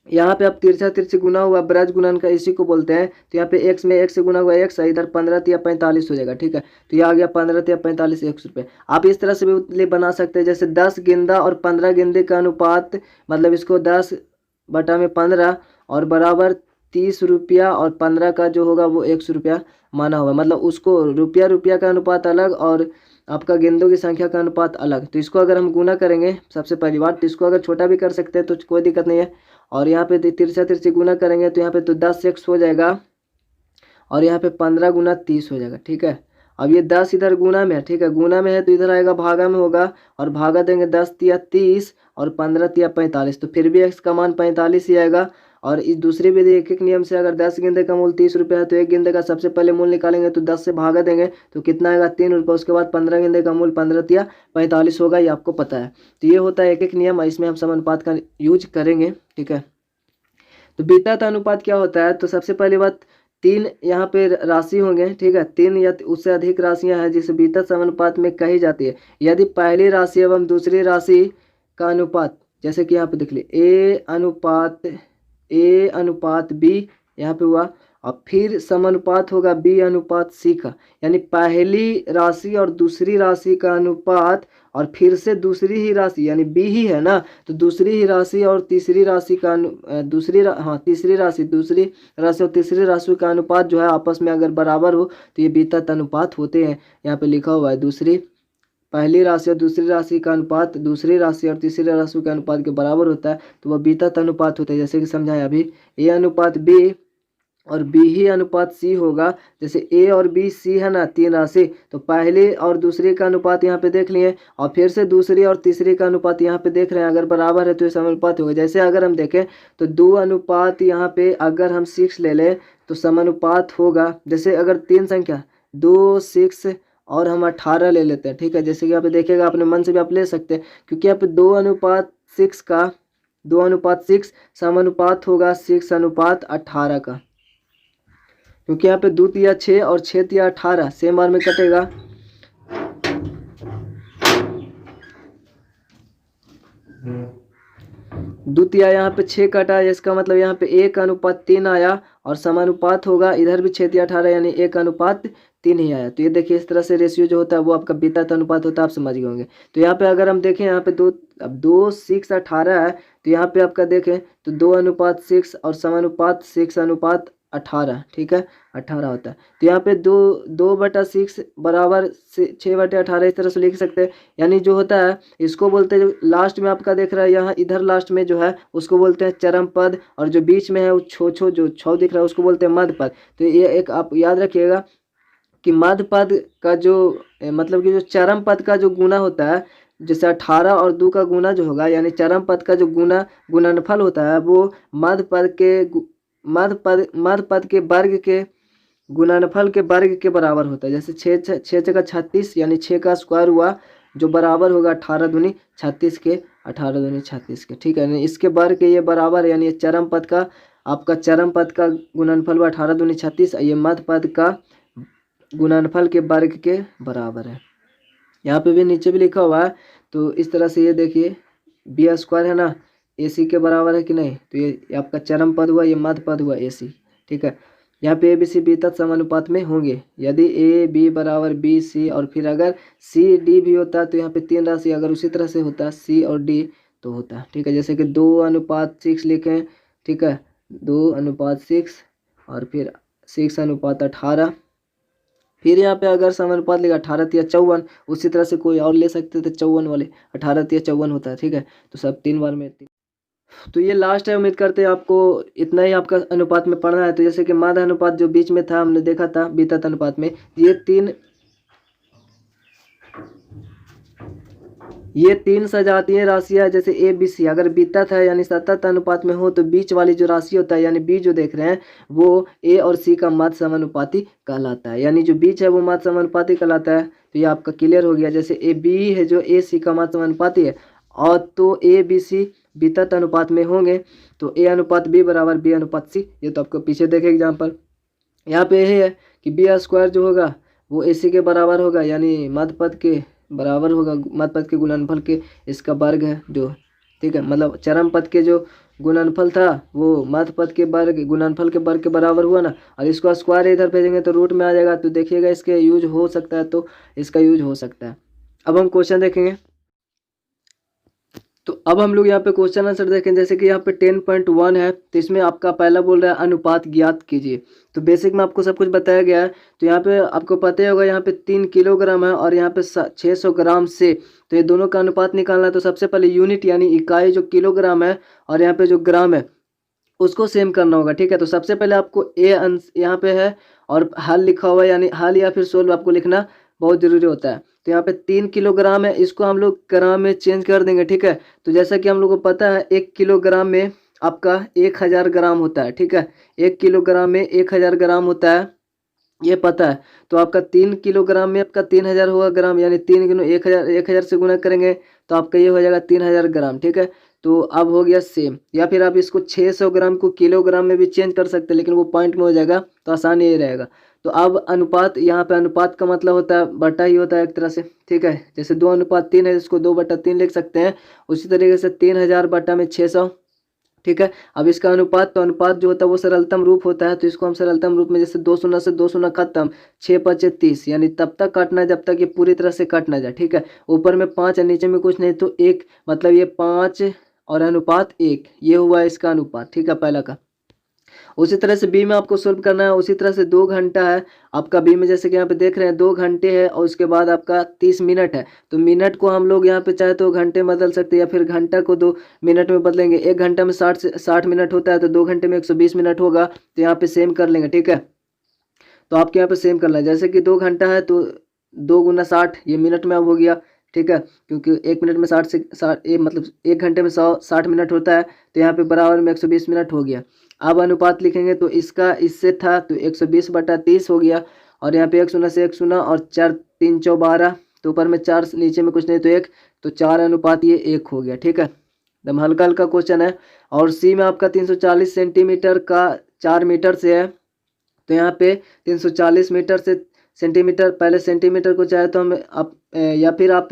यहाँ पे अब तिरछा तिरछी गुना हुआ, ब्रज गुणन का इसी को बोलते हैं। तो यहाँ पे x में 1 से गुना हुआ x है, इधर 15×45 हो जाएगा, ठीक है। तो ये आ गया 15×45 100 रुपये। आप इस तरह से भी बना सकते हैं, जैसे 10 गेंदा और 15 गेंदे का अनुपात, मतलब इसको 10/15 और बराबर 30 रुपया, और 15 का जो होगा वो 100 रुपया माना हुआ, मतलब उसको रुपया का अनुपात अलग और आपका गेंदों की संख्या का अनुपात अलग। तो इसको अगर हम गुना करेंगे सबसे पहली बात, तो इसको अगर छोटा भी कर सकते हैं तो कोई दिक्कत नहीं है। और यहाँ पे तिरछा तिरछी गुना करेंगे तो यहाँ पे तो 10x हो जाएगा, और यहाँ पे 15×30 हो जाएगा, ठीक है। अब ये 10 इधर गुना में है, ठीक है, गुना में है तो इधर आएगा भागा में होगा, और भागा देंगे 10×30 और 15×45, तो फिर भी x का मान 45 ही आएगा। और इस दूसरी विधि एक एक नियम से, अगर 10 गेंदे का मूल्य 30 रुपये है तो एक गेंदे का सबसे पहले मूल्य निकालेंगे तो 10 से भागा देंगे तो कितना आएगा 3 रुपये। उसके बाद 15 गेंदे का मूल्य 15×45 होगा, ये आपको पता है। तो ये होता है एक एक नियम, इसमें हम समानुपात का यूज करेंगे, ठीक है। तो बीता अनुपात क्या होता है, तो सबसे पहली बात 3 यहाँ पे राशि होंगे, ठीक है, 3 या उससे अधिक राशियां हैं जिसे बीता समानुपात में कही जाती है। यदि पहली राशि एवं दूसरी राशि का अनुपात, जैसे कि यहाँ पे देख लीजिए ए अनुपात बी यहाँ पे हुआ, और फिर समानुपात होगा B/C का, यानी पहली राशि और दूसरी राशि का अनुपात, और फिर से दूसरी ही राशि यानी B ही है ना, तो दूसरी ही राशि और तीसरी राशि का तीसरी राशि और तीसरी राशि का अनुपात जो है आपस में अगर बराबर हो तो ये बीतत अनुपात होते हैं। यहाँ पे लिखा हुआ है पहली राशि और दूसरी राशि का अनुपात दूसरी राशि और तीसरी राशि के अनुपात के बराबर होता है, तो वह बीतत अनुपात होता है। जैसे कि समझाया अभी, A/B और B ही अनुपात C होगा। जैसे A और B C है ना, 3 राशि, तो पहले और दूसरे का अनुपात यहाँ पे देख लिए, और फिर से दूसरी और तीसरी का अनुपात यहाँ पे देख रहे हैं, अगर बराबर है तो ये समानुपात होगा। जैसे अगर हम देखें तो 2 अनुपात यहाँ पे अगर हम 6 ले लें तो समानुपात होगा, जैसे अगर 3 संख्या 2 6 और हम 18 ले लेते हैं, ठीक है। जैसे कि यहाँ पे देखिएगा, अपने मन से भी आप ले सकते हैं, क्योंकि यहाँ पे 2:6 समानुपात होगा 6:18 का, क्योंकि यहाँ पे 2×6 और 6×18 सेम बार में कटेगा। द्वितीय यहाँ पे 6 कटा, इसका मतलब यहाँ पे 1:3 आया, और समानुपात होगा इधर भी 6×18 यानी 1:3 ही आया। तो ये देखिए इस तरह से रेशियो जो होता है वो आपका बीतत अनुपात होता है, आप समझ गए होंगे। तो यहाँ पे अगर हम देखें, यहाँ पे 2 6 18 है, तो यहाँ पे आपका देखें तो 2:6 और समानुपात 6:18, ठीक है, 18 होता है। तो यहाँ पे 2/6 बराबर 6/18 इस तरह से लिख सकते हैं। यानी जो होता है इसको बोलते हैं, जो लास्ट में आपका देख रहा है यहाँ इधर लास्ट में जो है उसको बोलते हैं चरम पद, और जो बीच में है वो जो छौ दिख रहा है उसको बोलते हैं मध्य पद। तो ये एक आप याद रखिएगा कि मध्य पद का जो मतलब कि जो चरम पद का जो गुना होता है, जैसे 18 और 2 का गुना जो होगा, यानी चरम पद का जो गुणनफल होता है वो मध्य पद के वर्ग के गुणनफल के वर्ग के बराबर होता है। जैसे 6×6 = 36, यानी 6 का स्क्वायर हुआ जो बराबर होगा 18 दूनी 36 के, 18 दूनी 36 के, ठीक है। यानी इसके वर्ग के ये बराबर, यानी चरम पद का आपका चरम पद का गुणनफल हुआ 18 दूनी 36, ये मध्य पद का गुणनफल के वर्ग के बराबर है। यहाँ पे भी नीचे भी लिखा हुआ है, तो इस तरह से ये देखिए B² है ना, AC के बराबर है कि नहीं, तो ये आपका चरम पद हुआ, ये मध्य पद हुआ AC, ठीक है। यहाँ पे ABC बीतत समानुपात में होंगे। यदि AB = BC और फिर अगर CD भी होता है तो यहाँ पे 3 राशि अगर उसी तरह से होता है C और D तो होता है, ठीक है। जैसे कि 2:6 लिखें, ठीक है, 2:6 और फिर 6:18, फिर यहाँ पे अगर समानुपात लिखा 18×54, उसी तरह से कोई और ले सकते थे 54 वाले, 18×54 होता है, ठीक है। तो सब 3 बार में तो ये लास्ट है। उम्मीद करते हैं आपको इतना ही आपका अनुपात में पढ़ना है। तो जैसे कि माध्य अनुपात जो बीच में था हमने देखा था बीतत अनुपात में, ये 3 ये 3 सजातीय राशियाँ जैसे ए बी सी अगर बीतत है यानी सतत अनुपात में हो तो बीच वाली जो राशि होता है यानी बी जो देख रहे हैं वो ए और सी का माध्य समानुपाती कहलाता है, यानी जो बीच है वो माध्य समानुपाती कहलाता है। तो ये आपका क्लियर हो गया। जैसे ए बी है जो ए सी का माध्य समानुपाती है और तो ए बी सी बीतत अनुपात में होंगे तो ए अनुपात बी बराबर बी अनुपात सी। ये तो आपको पीछे देखे एग्जाम्पल। यहाँ पे यही है कि बी स्क्वायर जो होगा वो ए सी के बराबर होगा यानी मध्य पद के बराबर होगा, मध्य पद के गुणनफल के इसका वर्ग है जो, ठीक है, मतलब चरम पद के जो गुणनफल था वो मध्य पद के वर्ग गुणनफल के वर्ग के बराबर हुआ ना। और इसको स्क्वायर इधर भेजेंगे तो रूट में आ जाएगा। तो देखिएगा इसके यूज हो सकता है तो इसका यूज हो सकता है। अब हम क्वेश्चन देखेंगे। तो अब हम लोग यहाँ पे क्वेश्चन आंसर देखें। जैसे कि यहाँ पे 10.1 है तो इसमें आपका पहला बोल रहा है अनुपात ज्ञात कीजिए। तो बेसिक में आपको सब कुछ बताया गया है। तो यहाँ पे आपको पता ही होगा यहाँ पे 3 किलोग्राम है और यहाँ पे 600 ग्राम से, तो ये दोनों का अनुपात निकालना है। तो सबसे पहले यूनिट यानी इकाई जो किलोग्राम है और यहाँ पे जो ग्राम है उसको सेम करना होगा, ठीक है। तो सबसे पहले आपको ए अंश यहाँ पे है और हल लिखा हुआ है यानी हल या फिर सोल्व आपको लिखना बहुत जरूरी होता है। तो यहाँ पे 3 किलोग्राम है, इसको हम लोग ग्राम में चेंज कर देंगे, ठीक है। तो जैसा कि हम लोग को पता है 1 किलोग्राम में आपका 1000 ग्राम होता है, ठीक है। 1 किलोग्राम में 1000 ग्राम होता है, ये पता है। तो आपका 3 किलोग्राम में आपका 3000 होगा ग्राम, यानी 3 गुना 1000 से गुना करेंगे तो आपका ये हो जाएगा 3000 ग्राम, ठीक है। तो अब हो गया सेम। या फिर आप इसको 600 ग्राम को किलोग्राम में भी चेंज कर सकते हैं लेकिन वो पॉइंट में हो जाएगा तो आसान ये रहेगा। तो अब अनुपात, यहाँ पे अनुपात का मतलब होता है बटा ही होता है एक तरह से, ठीक है। जैसे 2:3 है इसको 2/3 लिख सकते हैं। उसी तरीके से 3000 बटा में 600, ठीक है। अब इसका अनुपात, तो अनुपात जो होता है वो सरलतम रूप होता है। तो इसको हम सरलतम रूप में जैसे 2 शून्य से 2 शून्य खत्म, 6×5 = 30, यानी तब तक काटना है जब तक ये पूरी तरह से कट ना जाए, ठीक है। ऊपर में 5 है नीचे में कुछ नहीं तो 1, मतलब ये 5 और अनुपात 1, ये हुआ इसका अनुपात, ठीक है, पहला का। उसी तरह से बी में आपको सोल्व करना है। उसी तरह से 2 घंटा है आपका बी में, जैसे कि यहाँ पे देख रहे हैं 2 घंटे है और उसके बाद आपका 30 मिनट है। तो मिनट को हम लोग यहाँ पे चाहे तो घंटे में बदल सकते हैं या फिर घंटा को 2 मिनट में बदलेंगे। 1 घंटा में 60 मिनट होता है तो 2 घंटे में 120 मिनट होगा। तो यहाँ पे सेम कर लेंगे, ठीक है। तो आपके यहाँ पे सेम करना है। जैसे कि 2 घंटा है तो 2 × 60 ये मिनट में अब हो गया, ठीक है, क्योंकि 1 मिनट में 60 से 60 मतलब 1 घंटे में 60 मिनट होता है। तो यहाँ पे बराबर में 120 मिनट हो गया। अब अनुपात लिखेंगे तो इसका इससे था तो 120/30 हो गया। और यहाँ पे 1 शून्य से 1 शून्य और 4 3 × 12, तो ऊपर में 4 नीचे में कुछ नहीं तो 1, तो 4 अनुपात ये 1 हो गया, ठीक है। एकदम हल्का हल्का क्वेश्चन है। और सी में आपका 340 सेंटीमीटर का 4 मीटर से है। तो यहाँ पे 340 मीटर से सेंटीमीटर, पहले सेंटीमीटर को चाहे तो हम आप या फिर आप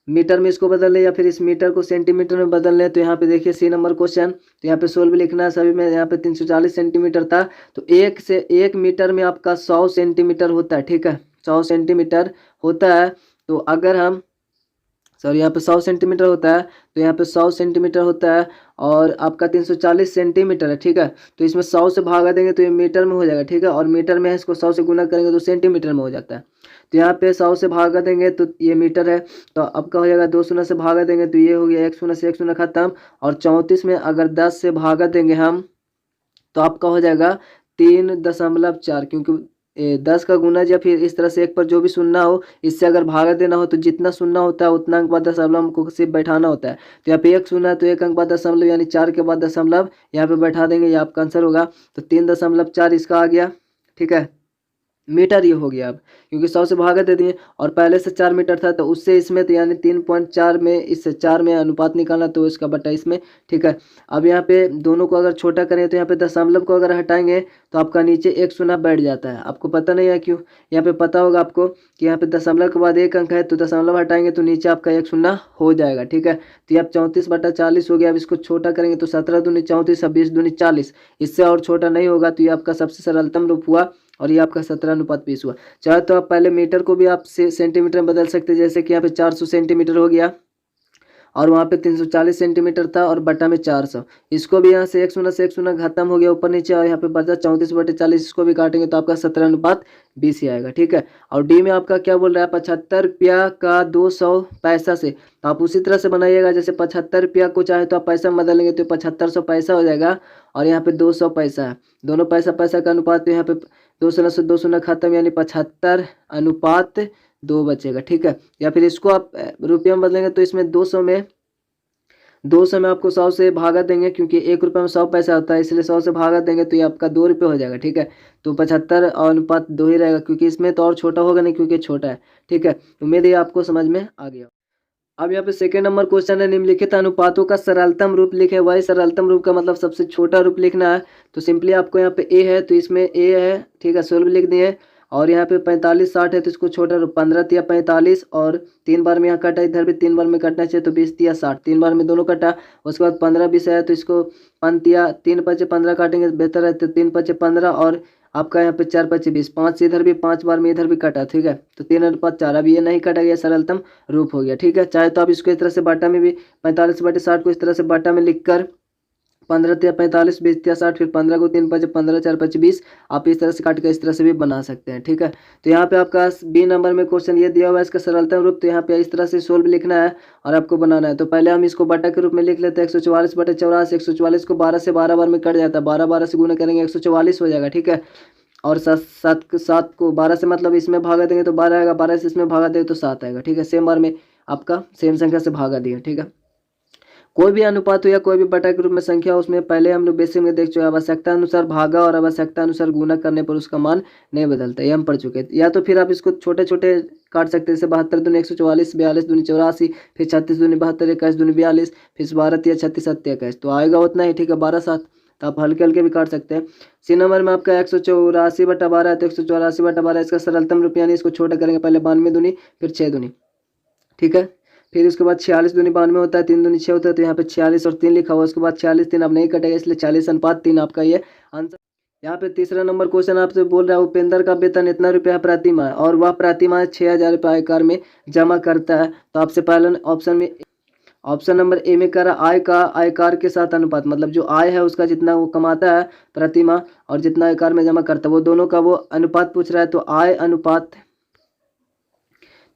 मीटर में इसको बदल लें या फिर इस मीटर को सेंटीमीटर में बदल लें। तो यहाँ पे देखिए सी नंबर क्वेश्चन, तो यहाँ पे सोल्व लिखना है सभी में। यहाँ पे 340 सेंटीमीटर था तो 1 मीटर में आपका 100 सेंटीमीटर होता है, ठीक है, 100 सेंटीमीटर होता है। तो अगर हम सॉरी यहाँ पे 100 सेंटीमीटर होता है, तो यहाँ पे 100 सेंटीमीटर होता है और आपका 340 सेंटीमीटर है, ठीक है। तो इसमें 100 से भागा देंगे तो ये मीटर में हो जाएगा, ठीक है, और मीटर में है इसको 100 से गुना करेंगे तो सेंटीमीटर में हो जाता है। तो यहाँ पे 100 से भागा देंगे तो ये मीटर है। तो अब क्या हो जाएगा, 2 शून्य से भागा देंगे तो ये हो गया 1 शून्य से 1 शून्य खत्म। और 34 में अगर 10 से भागा देंगे हम तो आपका हो जाएगा 3.4, क्योंकि 10 का गुना या फिर इस तरह से एक पर जो भी सुनना हो इससे अगर भागा देना हो तो जितना सुनना होता है उतना अंक बाद दशमलव हमको सिर्फ बैठाना होता है। तो यहाँ पे 1 सुना है तो 1 अंक बाद दशमलव यानी 4 के बाद दशमलव यहाँ पे बैठा देंगे, ये आपका आंसर होगा। तो 3.4 इसका आ गया, ठीक है, मीटर ये हो गया अब, क्योंकि 100 से भागा दे दिए और पहले से 4 मीटर था तो उससे इसमें तो यानी 3.4 में इससे 4 में अनुपात निकालना तो इसका बटा इसमें, ठीक है। अब यहाँ पे दोनों को अगर छोटा करें तो यहाँ पे दशमलव को अगर हटाएंगे तो आपका नीचे 1 शून्य बैठ जाता है। आपको पता नहीं है क्यों, यहाँ पे पता होगा आपको कि यहाँ पे दशमलव के बाद 1 अंक है तो दशमलव हटाएंगे तो नीचे आपका 1 शून्य हो जाएगा, ठीक है। तो ये आप 34/40 हो गया। अब इसको छोटा करेंगे तो 17 दूनी 34 और 20 दूनी 40, इससे और छोटा नहीं होगा। तो ये आपका सबसे सरलतम रूप हुआ और ये आपका 17:20 हुआ। चाहे तो आप पहले मीटर को भी आप सेंटीमीटर में बदल सकते हैं, जैसे कि यहाँ पे 400 सेंटीमीटर हो गया और वहाँ पे 340 सेंटीमीटर था और बटा में 400। इसको भी यहाँ से 1 शून्य से 1 शून्य खत्म हो गया ऊपर नीचे और यहाँ पे बचा 34/40, इसको भी काटेंगे तो आपका 17:20 ही आएगा, ठीक है। और डी में आपका क्या बोल रहा है, 75 रुपया का 200 पैसा से। तो आप उसी तरह से बनाइएगा, जैसे 75 रुपया को चाहे तो आप पैसा में बदलेंगे तो 7500 पैसा हो जाएगा और यहाँ पे 200 पैसा है। दोनों पैसा पैसा का अनुपात, तो यहाँ पे 2 शून्य से 2 शून्य खत्म यानी 75 अनुपात 2 बचेगा, ठीक है। या फिर इसको आप रुपये में बदलेंगे तो इसमें 200 में आपको 100 से भागा देंगे, क्योंकि 1 रुपये में 100 पैसा होता है, इसलिए 100 से भागा देंगे तो ये आपका 2 रुपये हो जाएगा, ठीक है। तो 75 अनुपात 2 ही रहेगा, क्योंकि इसमें तो और छोटा होगा नहीं, क्योंकि छोटा है, ठीक है। उम्मीद है आपको समझ में आ गया। अब यहाँ पे सेकंड नंबर क्वेश्चन है, निम्नलिखित अनुपातों का सरलतम रूप लिखे। वही सरलतम रूप का मतलब सबसे छोटा रूप लिखना है। तो सिंपली आपको यहाँ पे ए है तो इसमें ए है, ठीक है, 16 लिख दिए। और यहाँ पे 45 60 है तो इसको छोटा रूप 15 तिया 45, और 3 बार में यहाँ कटा, इधर भी 3 बार में कटना चाहिए तो 20 तिया 60, 3 बार में दोनों कटा। उसके बाद 15 20 है तो इसको 5 तिया 3 5 15 काटेंगे तो बेहतर है, तो 3 5 15, और आपका यहाँ पे 4 5 20, 5 से इधर भी 5 बार में इधर भी कटा, ठीक है। तो 3:4, अब ये नहीं कटा गया, सरलतम रूप हो गया, ठीक है। चाहे तो आप इसको इस तरह से बाटा में भी 45/60 को इस तरह से बाटा में लिखकर 15 तिया 45 20 तिया 60, फिर 15 को 3 5 15 4 5 20, आप इस तरह से काट कर इस तरह से भी बना सकते हैं, ठीक है। तो यहाँ पे आपका बी नंबर में क्वेश्चन ये दिया हुआ है, इसका सरलतम रूप। तो यहाँ पे इस तरह से सोल्व लिखना है और आपको बनाना है। तो पहले हम इसको बटा के रूप में लिख लेते हैं, 144/84। 144 को 12 से 12 बार में कट जाता है, 12 12 से गुना करेंगे 144 हो जाएगा, ठीक है। और 7 को 12 से मतलब इसमें भागा देंगे तो 12 आएगा, 12 से इसमें भागा देंगे तो 7 आएगा, ठीक है। सेम बार में आपका सेम संख्या से भागा दिया, ठीक है। कोई भी अनुपात हो या कोई भी बटा के रूप में संख्या हो, उसमें पहले हम लोग बेसिक में देख चुके हैं, आवश्यकता अनुसार भागा और आवश्यकता अनुसार गुना करने पर उसका मान नहीं बदलता, ये हम पढ़ चुके हैं। या तो फिर आप इसको छोटे छोटे काट सकते हैं, जैसे 72 दूनी 144, 42 दूनी 84, फिर 36 दूनी 72, 21 दूनी 42, फिर 12 तिया 36, 7 तिया 21, तो आएगा उतना ही, ठीक है, 12 7। तो आप हल्के हल्के भी काट सकते हैं। सी नंबर में आपका 184/12 है तो 184/12 इसका सरलतम रूप, यानी इसको छोटा करेंगे, पहले 92 दूनी फिर 6 दूनी, ठीक है। फिर उसके बाद 46 दूनी 92 होता है, 3 दूनी 6 होता है, तो यहाँ पे 46 और 3 लिखा हुआ, उसके बाद 46 3 अब नहीं कटेगा, इसलिए 40:3 आपका ये आंसर। यहाँ पे तीसरा नंबर क्वेश्चन आपसे बोल रहा है, उपेंद्र का वेतन इतना रुपया प्रति माह और वह प्रति माह 6,000 रुपये आयकर में जमा करता है। तो आपसे पहला ऑप्शन नंबर ए में कह रहा आय का आयकर के साथ अनुपात, मतलब जो आय है उसका जितना वो कमाता है प्रति माह और जितना आयकर में जमा करता है, वो दोनों का वो अनुपात पूछ रहा है। तो आय अनुपात,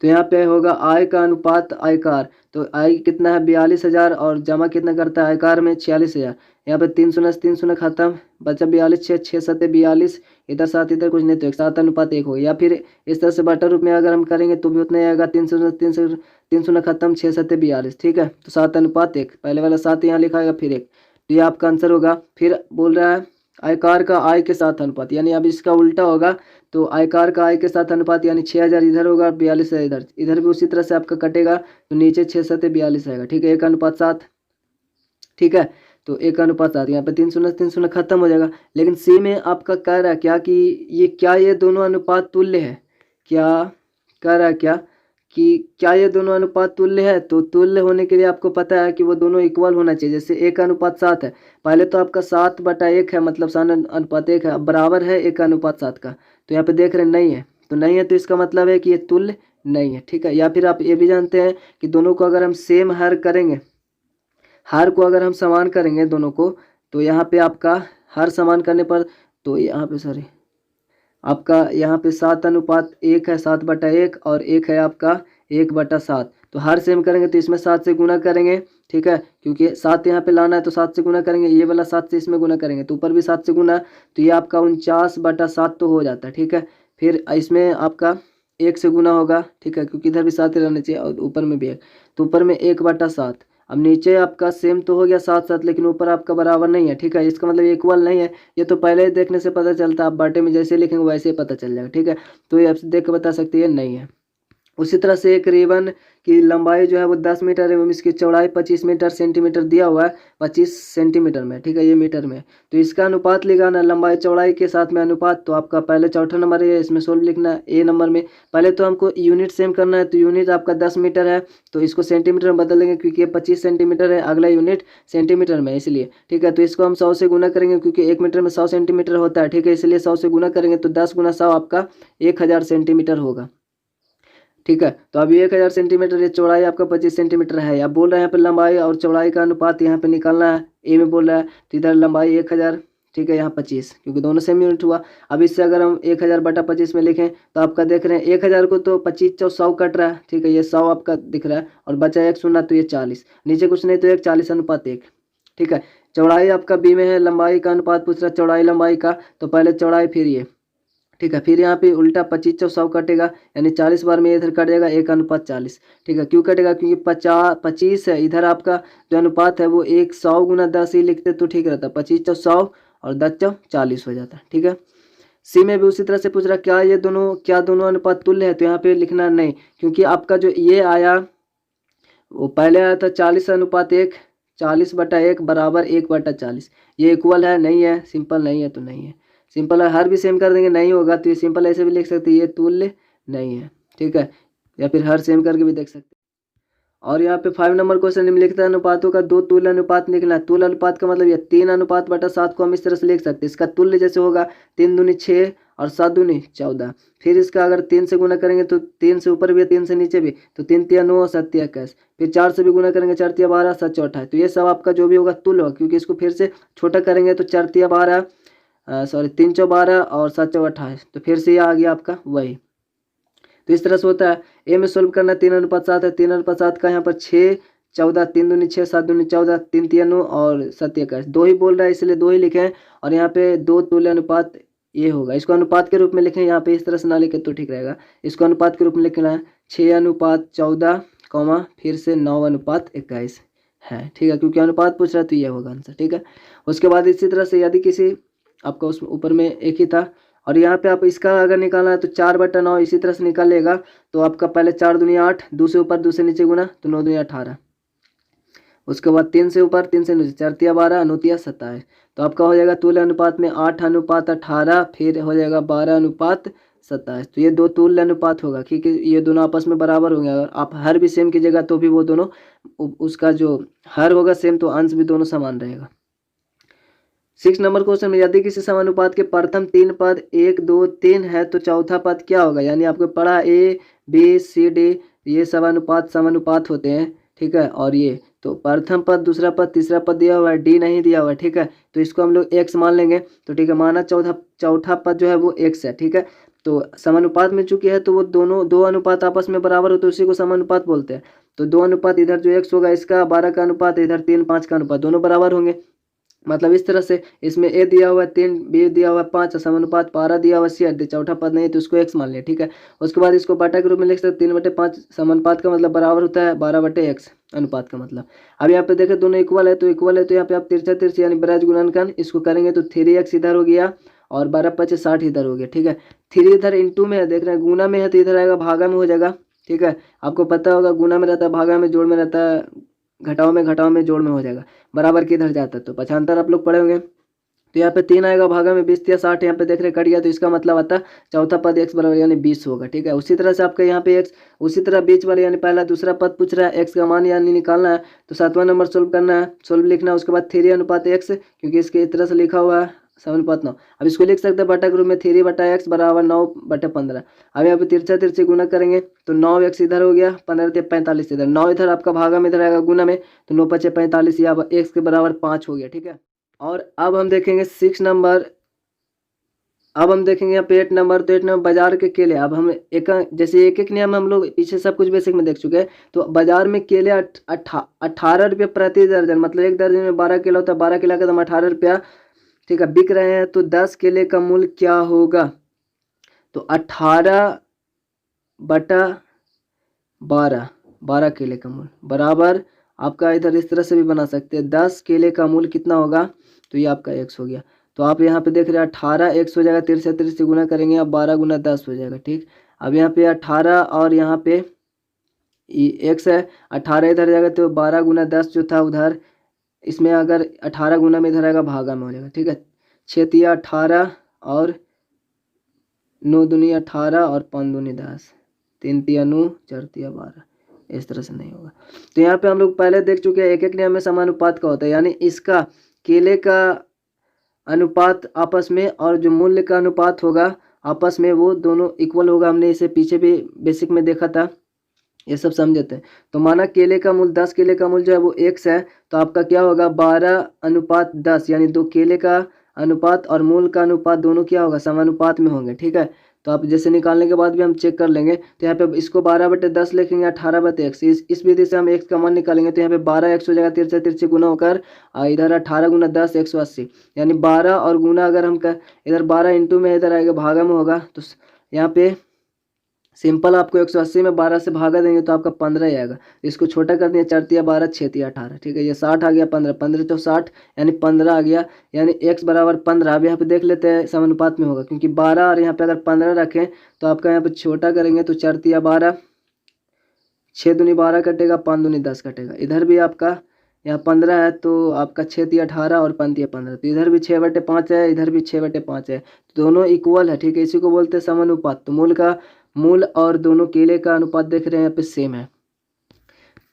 तो यहाँ पे होगा आय का अनुपात आयकर। तो आय कितना है 42,000 और जमा कितना करता है आयकर में 46,000। यहाँ पे 3 शून्य से 3 शून्य खत्म, बचा 42, 6 6 7 42, इधर 7 इधर कुछ नहीं, तो 7:1 हो। या फिर इस तरह से बटा रूप में अगर हम करेंगे तो भी उतना ही आएगा, 3 शून्य 3 शून्य खत्म, 6 7 42, ठीक है। तो 7:1, पहले वाला 7 यहाँ लिखाएगा फिर 1, तो ये आपका आंसर होगा। फिर बोल रहा है आयकर का आय के साथ अनुपात, यानी अब इसका उल्टा होगा। तो आयकर का आय के साथ अनुपात, यानी 6,000 इधर होगा, 42 है इधर, इधर भी उसी तरह से आपका कटेगा, तो नीचे 6 7 42 आएगा, ठीक है, 1:7, ठीक है। तो 1:7, यहाँ पे 3 शून्य 3 शून्य खत्म हो जाएगा। लेकिन सी में आपका कह रहा है क्या कि ये दोनों अनुपात तुल्य है, क्या कह रहा है क्या कि क्या ये दोनों अनुपात तुल्य है। तो तुल्य होने के लिए आपको पता है कि वो दोनों इक्वल होना चाहिए। जैसे 1:7 है, पहले तो आपका 7/1 है, मतलब 7:1 है, अब बराबर है 1:7 का। तो यहाँ पे देख रहे हैं नहीं है, तो नहीं है, तो इसका मतलब है कि ये तुल्य नहीं है, ठीक है। या फिर आप ये भी जानते हैं कि दोनों को अगर हम सेम हर करेंगे, हर को अगर हम समान करेंगे दोनों को, तो यहाँ पे आपका हर समान करने पर, तो यहाँ पे सॉरी आपका यहाँ पे 7:1 है, 7/1, और 1 है आपका 1/7। तो हर सेम करेंगे तो इसमें 7 से गुना करेंगे, ठीक है, क्योंकि 7 यहाँ पे लाना है तो 7 से गुना करेंगे, ये वाला 7 से इसमें गुना करेंगे, तो ऊपर भी 7 से गुना, तो ये आपका 49/7 तो हो जाता है, ठीक है। फिर इसमें आपका 1 से गुना होगा, ठीक है, क्योंकि इधर भी 7 ही रहना चाहिए और ऊपर में भी 1, तो ऊपर में 1/7। अब नीचे आपका सेम तो हो गया 7 7, लेकिन ऊपर आपका बराबर नहीं है, ठीक है, इसका मतलब इक्वल नहीं है। ये तो पहले ही देखने से पता चलता है, आप बाटे में जैसे लिखेंगे वैसे ही पता चल जाएगा, ठीक है। तो ये आप देख के बता सकते हैं नहीं है। उसी तरह से एक रिबन की लंबाई जो है वो 10 मीटर एवं इसकी चौड़ाई 25 मीटर सेंटीमीटर दिया हुआ है, 25 सेंटीमीटर में, ठीक है, ये मीटर में। तो इसका अनुपात लगाना, लंबाई चौड़ाई के साथ में अनुपात। तो आपका पहले चौथा नंबर है, इसमें सोल्व लिखना है। ए नंबर में पहले तो हमको यूनिट सेम करना है, तो यूनिट आपका 10 मीटर है, तो इसको सेंटीमीटर में बदल देंगे, क्योंकि ये 25 सेंटीमीटर है, अगला यूनिट सेंटीमीटर में, इसलिए, ठीक है। तो इसको हम 100 से गुना करेंगे, क्योंकि 1 मीटर में 100 सेंटीमीटर होता है, ठीक है, इसलिए 100 से गुना करेंगे, तो 10 × 100 आपका 1000 सेंटीमीटर होगा, ठीक है। तो अभी 1000 सेंटीमीटर, ये चौड़ाई आपका 25 सेंटीमीटर है। आप बोल रहे हैं यहाँ पे लंबाई और चौड़ाई का अनुपात यहाँ पे निकालना है, ए में बोल रहा है, तो इधर लंबाई 1000, ठीक है, यहाँ 25, क्योंकि दोनों सेम यूनिट हुआ। अब इससे अगर हम 1000/25 में लिखें, तो आपका देख रहे हैं 1000 को तो 25 × 100 कट रहा है, ठीक है, ये 100 आपका दिख रहा है, और बचा 1 शून्य, तो ये 40, नीचे कुछ नहीं तो 1 40:1, ठीक है। चौड़ाई आपका बी में है, लंबाई का अनुपात पूछ रहा है, चौड़ाई लंबाई का, तो पहले चौड़ाई फिर ये, ठीक है। फिर यहाँ पे उल्टा 25 100 कटेगा, यानी 40 बार में इधर कट जाएगा 1:40। ठीक है, क्यों कटेगा? क्योंकि 25 है, इधर आपका जो अनुपात है वो 100 × 10 ही लिखते तो ठीक रहता, 25 100 और 10 40 हो जाता। ठीक है। सी में भी उसी तरह से पूछ रहा क्या दोनों अनुपात तुल्य है, तो यहाँ पे लिखना नहीं, क्योंकि आपका जो ये आया वो पहले आया था 40:1, 40/1 बराबर 1/40। ये इक्वल है नहीं है? सिंपल नहीं है तो नहीं है। सिंपल है, हर भी सेम कर देंगे नहीं होगा, तो ये सिंपल ऐसे भी लिख सकते हैं ये तुल्य नहीं है। ठीक है, या फिर हर सेम करके भी देख सकते हैं। और यहाँ पे 5 नंबर क्वेश्चन निम्नलिखित अनुपातों का दो तुल्य अनुपात निकला है। तुल्य अनुपात का मतलब ये 3:7 को हम इस तरह से लिख सकते हैं। इसका तुल्य जैसे होगा 3 दूनी 6 और 7 दूनी 14। फिर इसका अगर 3 से गुना करेंगे तो 3 से ऊपर भी है 3 से नीचे भी, तो 3 तिया 9 और 7 तिया 21। फिर 4 से भी गुना करेंगे 4 तिया 12 7 चौक 28। तो ये सब आपका जो भी होगा तुल्य होगा, क्योंकि इसको फिर से छोटा करेंगे तो 4 तिया 12 3 चौ 12 और 7 चौ 28। तो फिर से ये आ गया आपका वही। तो इस तरह से होता है। ए में सोल्व करना 3:7 है, 3:7 का यहाँ पर 6 14 3 दूनी 6 7 दूनी 14 3 तिया 9 और 7 तिया 21। दो ही बोल रहा है इसलिए दो ही लिखे हैं। और यहाँ पे दो तुल्य अनुपात ये होगा, इसको अनुपात के रूप में लिखें। यहाँ पे इस तरह से ना लिखे तो ठीक रहेगा, इसको अनुपात के रूप में लिखना है 6:14 कॉमा फिर से 9:21 है। ठीक है, क्योंकि अनुपात पूछ रहा है तो ये होगा आंसर। ठीक है। उसके बाद इसी तरह से यदि किसी आपका उस ऊपर में एक ही था, और यहाँ पे आप इसका अगर निकालना है तो 4/9 इसी तरह से निकाल लेगा। तो आपका पहले 4 दूनी 8, 2 से ऊपर 2 से नीचे गुना तो 9 दूनी 18। उसके बाद 3 से ऊपर 3 से नीचे 4 तिया 12 9 तिया 27। तो आपका हो जाएगा तुल्य अनुपात में 8:18, फिर हो जाएगा 12:27। तो ये दो तुल्य अनुपात होगा, क्योंकि ये दोनों आपस में बराबर होंगे। अगर आप हर भी सेम कीजिएगा तो भी वो दोनों उसका जो हर होगा सेम, तो अंश भी दोनों समान रहेगा। 6 नंबर क्वेश्चन में यदि किसी समानुपात के प्रथम 3 पद 1 2 3 है तो चौथा पद क्या होगा? यानी आपको पढ़ा ए बी सी डी ये समानुपात होते हैं। ठीक है, और ये तो प्रथम पद दूसरा पद तीसरा पद दिया हुआ है, डी नहीं दिया हुआ है। ठीक है, तो इसको हम लोग एक्स मान लेंगे। तो ठीक है, माना चौथा पद जो है वो एक्स है। ठीक है, तो समानुपात में चूंकि है तो वो दोनों दो अनुपात आपस में बराबर हो तो उसी को समानुपात बोलते हैं। तो दो अनुपात इधर जो एक्स होगा इसका 12 का अनुपात, इधर 3 5 का अनुपात, दोनों बराबर होंगे। मतलब इस तरह से इसमें ए दिया हुआ है 3, बी दिया हुआ है 5, समानुपात 12 दिया हुआ है सी, चौथा पद नहीं तो उसको एक्स मान लिया। ठीक है, उसके बाद इसको बाटा के रूप में लिख सकते 3/5 समानुपात का मतलब बराबर होता है 12/x अनुपात का मतलब। अब यहाँ पे देखें दोनों इक्वल है तो यहाँ पे आप तिरछा तिरछी यानी ब्रज गुणनखंड इसको करेंगे तो 3x इधर हो गया और 12×5 60 इधर हो गया। ठीक है, 3 इधर इंटू में है, देख रहे हैं गुना में है तो इधर आएगा भागा में हो जाएगा। ठीक है, आपको पता होगा गुना में रहता है, भागा में, जोड़ में रहता है, घटाओ में जोड़ में हो जाएगा, बराबर किधर जाता है तो पक्षांतर आप लोग पढ़े होंगे। तो यहाँ पे 3 आएगा, भागा में 20 या 60 यहाँ पे देख रहे कट गया, तो इसका मतलब आता है चौथा पद x बराबर यानी 20 होगा। ठीक है, उसी तरह से आपका यहाँ पे x, उसी तरह बीच वाले यानी पहला दूसरा पद पूछ रहा है, x का मान यानी निकालना है तो 7वां नंबर सोल्व करना है, सोल्व लिखना है। उसके बाद 3:x क्योंकि इसके इस तरह से लिखा हुआ है 7/9। अब इसको लिख सकते हैं बटा के रूप में 3/x बराबर 9/15। अब यहाँ पे तिरछा तिरछी गुना करेंगे तो 9x इधर हो गया, 15 45 इधर, 9 इधर आपका भागा में इधर आएगा गुना में तो 9×5 45, या x के बराबर 5 हो गया। ठीक है, और अब हम देखेंगे 6 नंबर। अब हम देखेंगे यहाँ पे 8 नंबर। तो 8 नंबर बाजार के केले। अब हम जैसे एक नियम हम लोग पीछे सब कुछ बेसिक में देख चुके हैं। तो बाजार में केले 18 रुपये प्रति दर्जन, मतलब एक दर्जन में 12 केला होता है, 12 केला का दाम 18 रुपया। ठीक है, बिक रहे हैं तो 10 केले का मूल्य क्या होगा? तो 18/12, 12 केले का मूल्य बराबर आपका इधर इस तरह से भी बना सकते हैं, 10 केले का मूल्य कितना होगा? तो ये आपका x हो गया। तो आप यहाँ पे देख रहे हैं 18x हो जाएगा, 3 से गुना करेंगे अब 12×10 हो जाएगा। ठीक, अब यहाँ पे 18 और यहाँ पे x है, 18 इधर जाएगा तो 12×10 जो था उधर, इसमें अगर 18 गुना में इधर आएगा भागा में हो जाएगा। ठीक है, 6 तिया 18 और 9 दूनी 18 और 5 दूनी 10, 3 तिया 9 4 तिया 12, इस तरह से नहीं होगा। तो यहाँ पे हम लोग पहले देख चुके हैं एक नियम में समानुपात का होता है, यानी इसका केले का अनुपात आपस में और जो मूल्य का अनुपात होगा आपस में वो दोनों इक्वल होगा। हमने इसे पीछे भी बेसिक में देखा था, ये सब समझे थे। तो माना केले का मूल्य 10 केले का मूल्य जो है वो x है, तो आपका क्या होगा 12:10, यानी 2 केले का अनुपात और मूल का अनुपात दोनों क्या होगा समानुपात में होंगे। ठीक है, तो आप जैसे निकालने के बाद भी हम चेक कर लेंगे। तो यहाँ पे इसको 12/10 लिखेंगे, 18/x। इस विधि से हम x का मान निकालेंगे। तो यहाँ पे 12x हो जाएगा, तिरछा तिरछी गुना होकर इधर 18 गुना 10 180, यानी 12 और गुना अगर हम इधर 12 इंटू में इधर आएगा भागा में होगा, तो यहाँ पे सिंपल आपको 180 में 12 से भागा देंगे तो आपका 15 ही आएगा। इसको छोटा कर दिया, 4 तिया 12 6 तिया 18, ठीक है। ये 60 आ गया, 15 15 तो 60 यानी 15 आ गया, यानी x बराबर 15। अब यहाँ पे देख लेते हैं समानुपात में होगा, क्योंकि 12 और यहाँ पे अगर 15 रखें तो आपका यहाँ पे छोटा करेंगे तो 4 तिया 12, 6 दूनी 12 कटेगा, 5 दूनी 10 कटेगा। इधर भी आपका यहाँ 15 है तो आपका 6 तिया 18 और 5 तिया 15, तो इधर भी 6/5 है, इधर भी 6/5 है, तो दोनों इक्वल है, ठीक है। इसी को बोलते हैं समानुपात। तो मूल और दोनों केले का अनुपात देख रहे हैं यहाँ पे सेम है।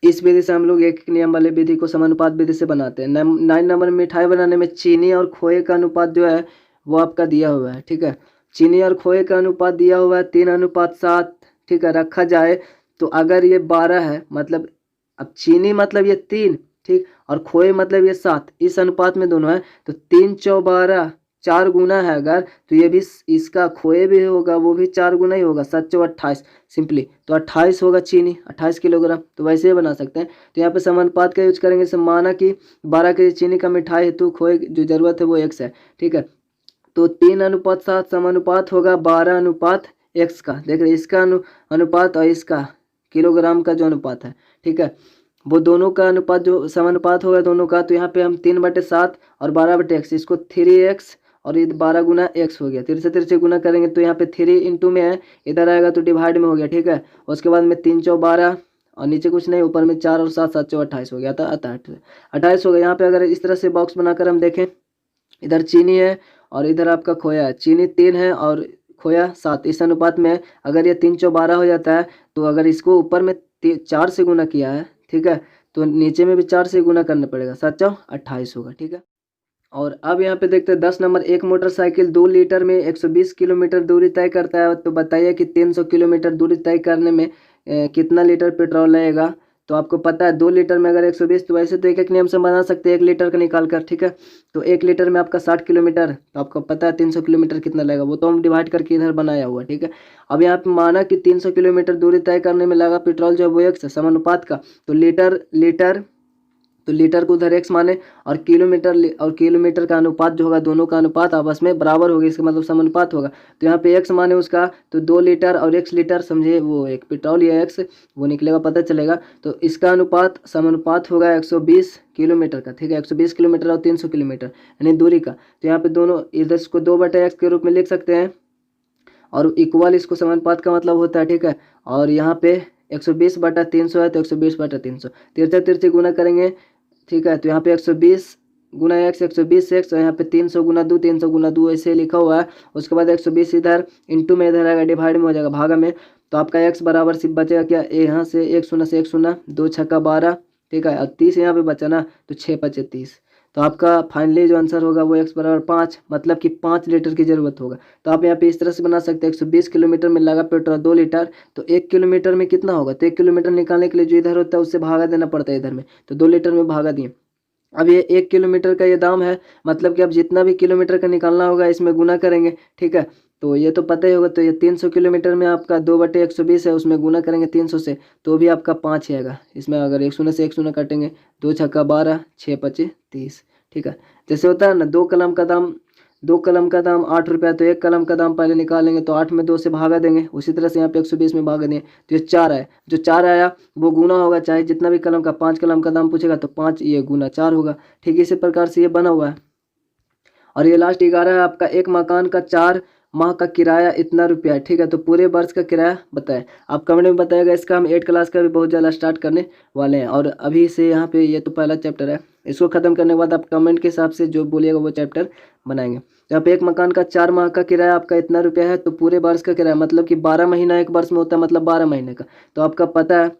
इस विधि से हम लोग एक नियम वाले विधि को समानुपात विधि से बनाते हैं। 9 नंबर में मिठाई बनाने में चीनी और खोए का अनुपात जो है वो आपका दिया हुआ है, ठीक है। चीनी और खोए का अनुपात दिया हुआ है 3:7, ठीक है। रखा जाए तो अगर ये 12 है, मतलब अब चीनी मतलब ये 3, ठीक, और खोए मतलब ये 7, इस अनुपात में दोनों है, तो 3 चौ 12, 4 गुना है अगर, तो ये भी इसका खोए भी होगा, वो भी 4 गुना ही होगा, 7 चौ 28 सिंपली, तो 28 होगा चीनी, 28 किलोग्राम। तो वैसे ही बना सकते हैं। तो यहाँ पे समानुपात का यूज करेंगे। जैसे माना कि 12 के चीनी का मिठाई हेतु खोए जो जरूरत है वो x है, ठीक है। तो 3:7 समानुपात होगा 12:x का। देख रहे इसका अनुपात और इसका किलोग्राम का जो अनुपात है, ठीक है, वो दोनों का अनुपात जो समानुपात होगा दोनों का। तो यहाँ पे हम 3/7 और 12/x, इसको 3x और ये 12 गुना x हो गया, तिरछे तिरछे गुना करेंगे तो यहाँ पे 3 इंटू में है, इधर आएगा तो डिवाइड में हो गया, ठीक है। उसके बाद में 3 चौ 12 और नीचे कुछ नहीं, ऊपर में 4 और 7 7 चौ 28 हो गया था, 28 हो गया। यहाँ पे अगर इस तरह से बॉक्स बनाकर हम देखें, इधर चीनी है और इधर आपका खोया है। चीनी 3 है और खोया 7, इस अनुपात में अगर ये 3 चौ 12 हो जाता है, तो अगर इसको ऊपर में 4 से गुना किया है, ठीक है, तो नीचे में भी 4 से गुना करना पड़ेगा, 7 चौ 28 होगा, ठीक है। और अब यहाँ पे देखते हैं 10 नंबर। एक मोटरसाइकिल 2 लीटर में 120 किलोमीटर दूरी तय करता है, तो बताइए कि 300 किलोमीटर दूरी तय करने में कितना लीटर पेट्रोल लगेगा। तो आपको पता है 2 लीटर में अगर 120, तो वैसे तो एक नियम से बना सकते हैं 1 लीटर का निकाल कर, ठीक है। तो 1 लीटर में आपका 60 किलोमीटर, तो आपको पता है 300 किलोमीटर कितना लगेगा, वो तो हम डिवाइड करके इधर बनाया हुआ, ठीक है। अब यहाँ पे माना कि 300 किलोमीटर दूरी तय करने में लगा पेट्रोल जो है वो x है, समानुपात का। तो लीटर को उधर x माने, और किलोमीटर का अनुपात जो होगा, दोनों का अनुपात आपस में बराबर होगा, इसका मतलब समानुपात होगा। तो यहाँ पे x माने उसका, तो 2 लीटर और x लीटर, समझे वो एक पेट्रोल या x वो निकलेगा, पता चलेगा। तो इसका अनुपात समानुपात होगा 120 किलोमीटर का, ठीक है। 120 किलोमीटर और 300 किलोमीटर यानी दूरी का। तो यहाँ पे दोनों इधर इसको 2/x के रूप में लिख सकते हैं, और इक्वल इसको समानुपात का मतलब होता है, ठीक है। और यहाँ पे 120/300 है, तो 120/300 तिरछा तिरछी गुना करेंगे, ठीक है। तो यहाँ पे 120 गुना x, 120x, और यहाँ पे 300 गुना 2, 300 गुना 2 ऐसे लिखा हुआ है। उसके बाद 120 इधर इंटू में इधर आएगा, डिवाइड में हो जाएगा, भागा में। तो आपका x बराबर सिर्फ बचेगा क्या, यहाँ से 1 शून्य से 1 शून्य, 2 छक्का 12, ठीक है, और 30 यहाँ पे बचा ना, तो 6 5 30। तो आपका फाइनली जो आंसर होगा वो x बराबर 5, मतलब कि 5 लीटर की जरूरत होगा। तो आप यहाँ पे इस तरह से बना सकते हैं। 120 किलोमीटर में लगा पेट्रोल 2 लीटर, तो 1 किलोमीटर में कितना होगा, तो 1 किलोमीटर निकालने के लिए जो इधर होता है उससे भागा देना पड़ता है इधर में, तो 2 लीटर में भागा दिए। अब ये 1 किलोमीटर का ये दाम है, मतलब कि अब जितना भी किलोमीटर का निकालना होगा इसमें गुना करेंगे, ठीक है। तो ये तो पता ही होगा। तो ये 300 किलोमीटर में आपका 2/120 है, उसमें गुना करेंगे 300 से, तो भी आपका 5 ही आएगा। इसमें अगर 1 शून्य से 1 शून्य काटेंगे, 2 छक्का 12, 6 5 30, ठीक है। जैसे होता है ना, 2 कलम का दाम 8 रुपया, तो 1 कलम का दाम पहले निकालेंगे, तो 8 में 2 से भागा देंगे। उसी तरह से यहाँ पे 120 में भागा देंगे, तो ये 4 आया। जो 4 आया वो गुना होगा, चाहे जितना भी कलम का, 5 कलम का दाम पूछेगा तो 5 ये गुना 4 होगा, ठीक है। इसी प्रकार से ये बना हुआ है। और ये लास्ट 11 है आपका। एक मकान का 4 माह का किराया इतना रुपया है, ठीक है। तो पूरे वर्ष का किराया बताएं, आप कमेंट में बताइएगा। इसका हम 8 क्लास का भी बहुत ज़्यादा स्टार्ट करने वाले हैं, और अभी से यहाँ पे ये तो पहला चैप्टर है, इसको ख़त्म करने के बाद आप कमेंट के हिसाब से जो बोलिएगा वो चैप्टर बनाएंगे। यहाँ पे एक मकान का 4 माह का किराया आपका इतना रुपया है, तो पूरे वर्ष का किराया मतलब कि 12 महीना एक वर्ष में होता है, मतलब 12 महीने का। तो आपका पता है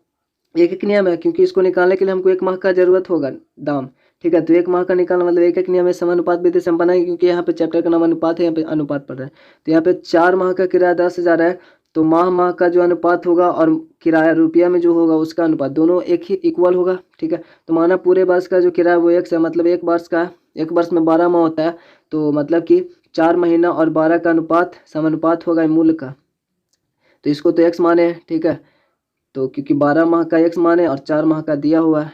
एक एक नियम है, क्योंकि इसको निकालने के लिए हमको 1 माह का जरूरत होगा दाम, ठीक है। तो 1 माह का निकालना मतलब एक नियम है, समानुपात विधि से हम बनाएंगे, क्योंकि यहाँ पे चैप्टर का नाम अनुपात है, यहाँ पे अनुपात पढ़ रहे हैं। तो यहाँ पे 4 माह का किराया 10,000 है, तो माह का जो अनुपात होगा और किराया रुपया में जो होगा उसका अनुपात दोनों एक ही इक्वल होगा, ठीक है। तो माना पूरे वर्ष का जो किराया वो 1 है, मतलब एक वर्ष में 12 माह होता है, तो मतलब कि 4 महीना और 12 का अनुपात समानुपात होगा मूल्य का, तो इसको तो x माने, ठीक है। तो क्योंकि 12 माह का x माने और 4 माह का दिया हुआ है।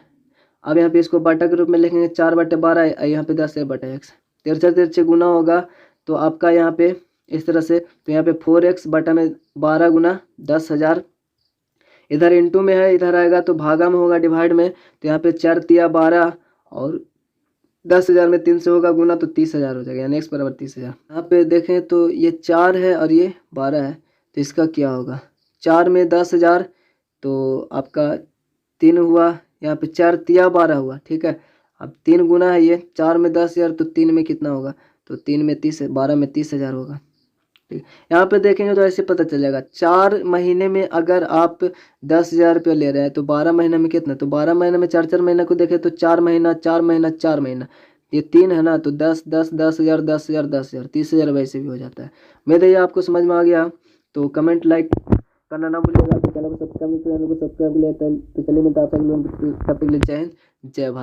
अब यहाँ पे इसको बटा के रूप में लिखेंगे, 4/12, यहाँ पे 10/x, तिरछा तिरछे गुना होगा तो आपका यहाँ पे इस तरह से, तो यहाँ पे 4x बटा में 12 गुना 10,000, इधर इंटू में है, इधर आएगा तो भागा में होगा, डिवाइड में, तो यहाँ पे 4 तिया 12 और 10,000 में 3 से होगा गुना तो 30,000 हो जाएगा, यानी x बराबर 30,000। यहाँ पे देखें तो ये 4 है और ये 12 है, तो इसका क्या होगा, 4 में 10,000 तो आपका 3 हुआ, यहाँ पे 4 तिया 12 हुआ, ठीक है। अब 3 गुना है ये, 4 में 10,000 तो 3 में कितना होगा, तो 3 में 30, 12 में 30,000 होगा, ठीक। यहाँ पे देखेंगे तो ऐसे पता चलेगा, 4 महीने में अगर आप 10,000 रुपये ले रहे हैं तो 12 महीने में कितना, तो 12 महीने में 4 महीने को देखें तो 4 महीना 4 महीना 4 महीना, ये 3 है ना, तो 10 10 10,000 10,000 10,000 30,000 वैसे भी हो जाता है। उम्मीद है ये आपको समझ में आ गया, तो कमेंट लाइक करना ना भूलिएगा, चैनल को सब्सक्राइब कर, चैनल को सब्सक्राइब ले, तो चलिए मिलता है आपसे, तब तक के लिए जय हिंद जय भारत।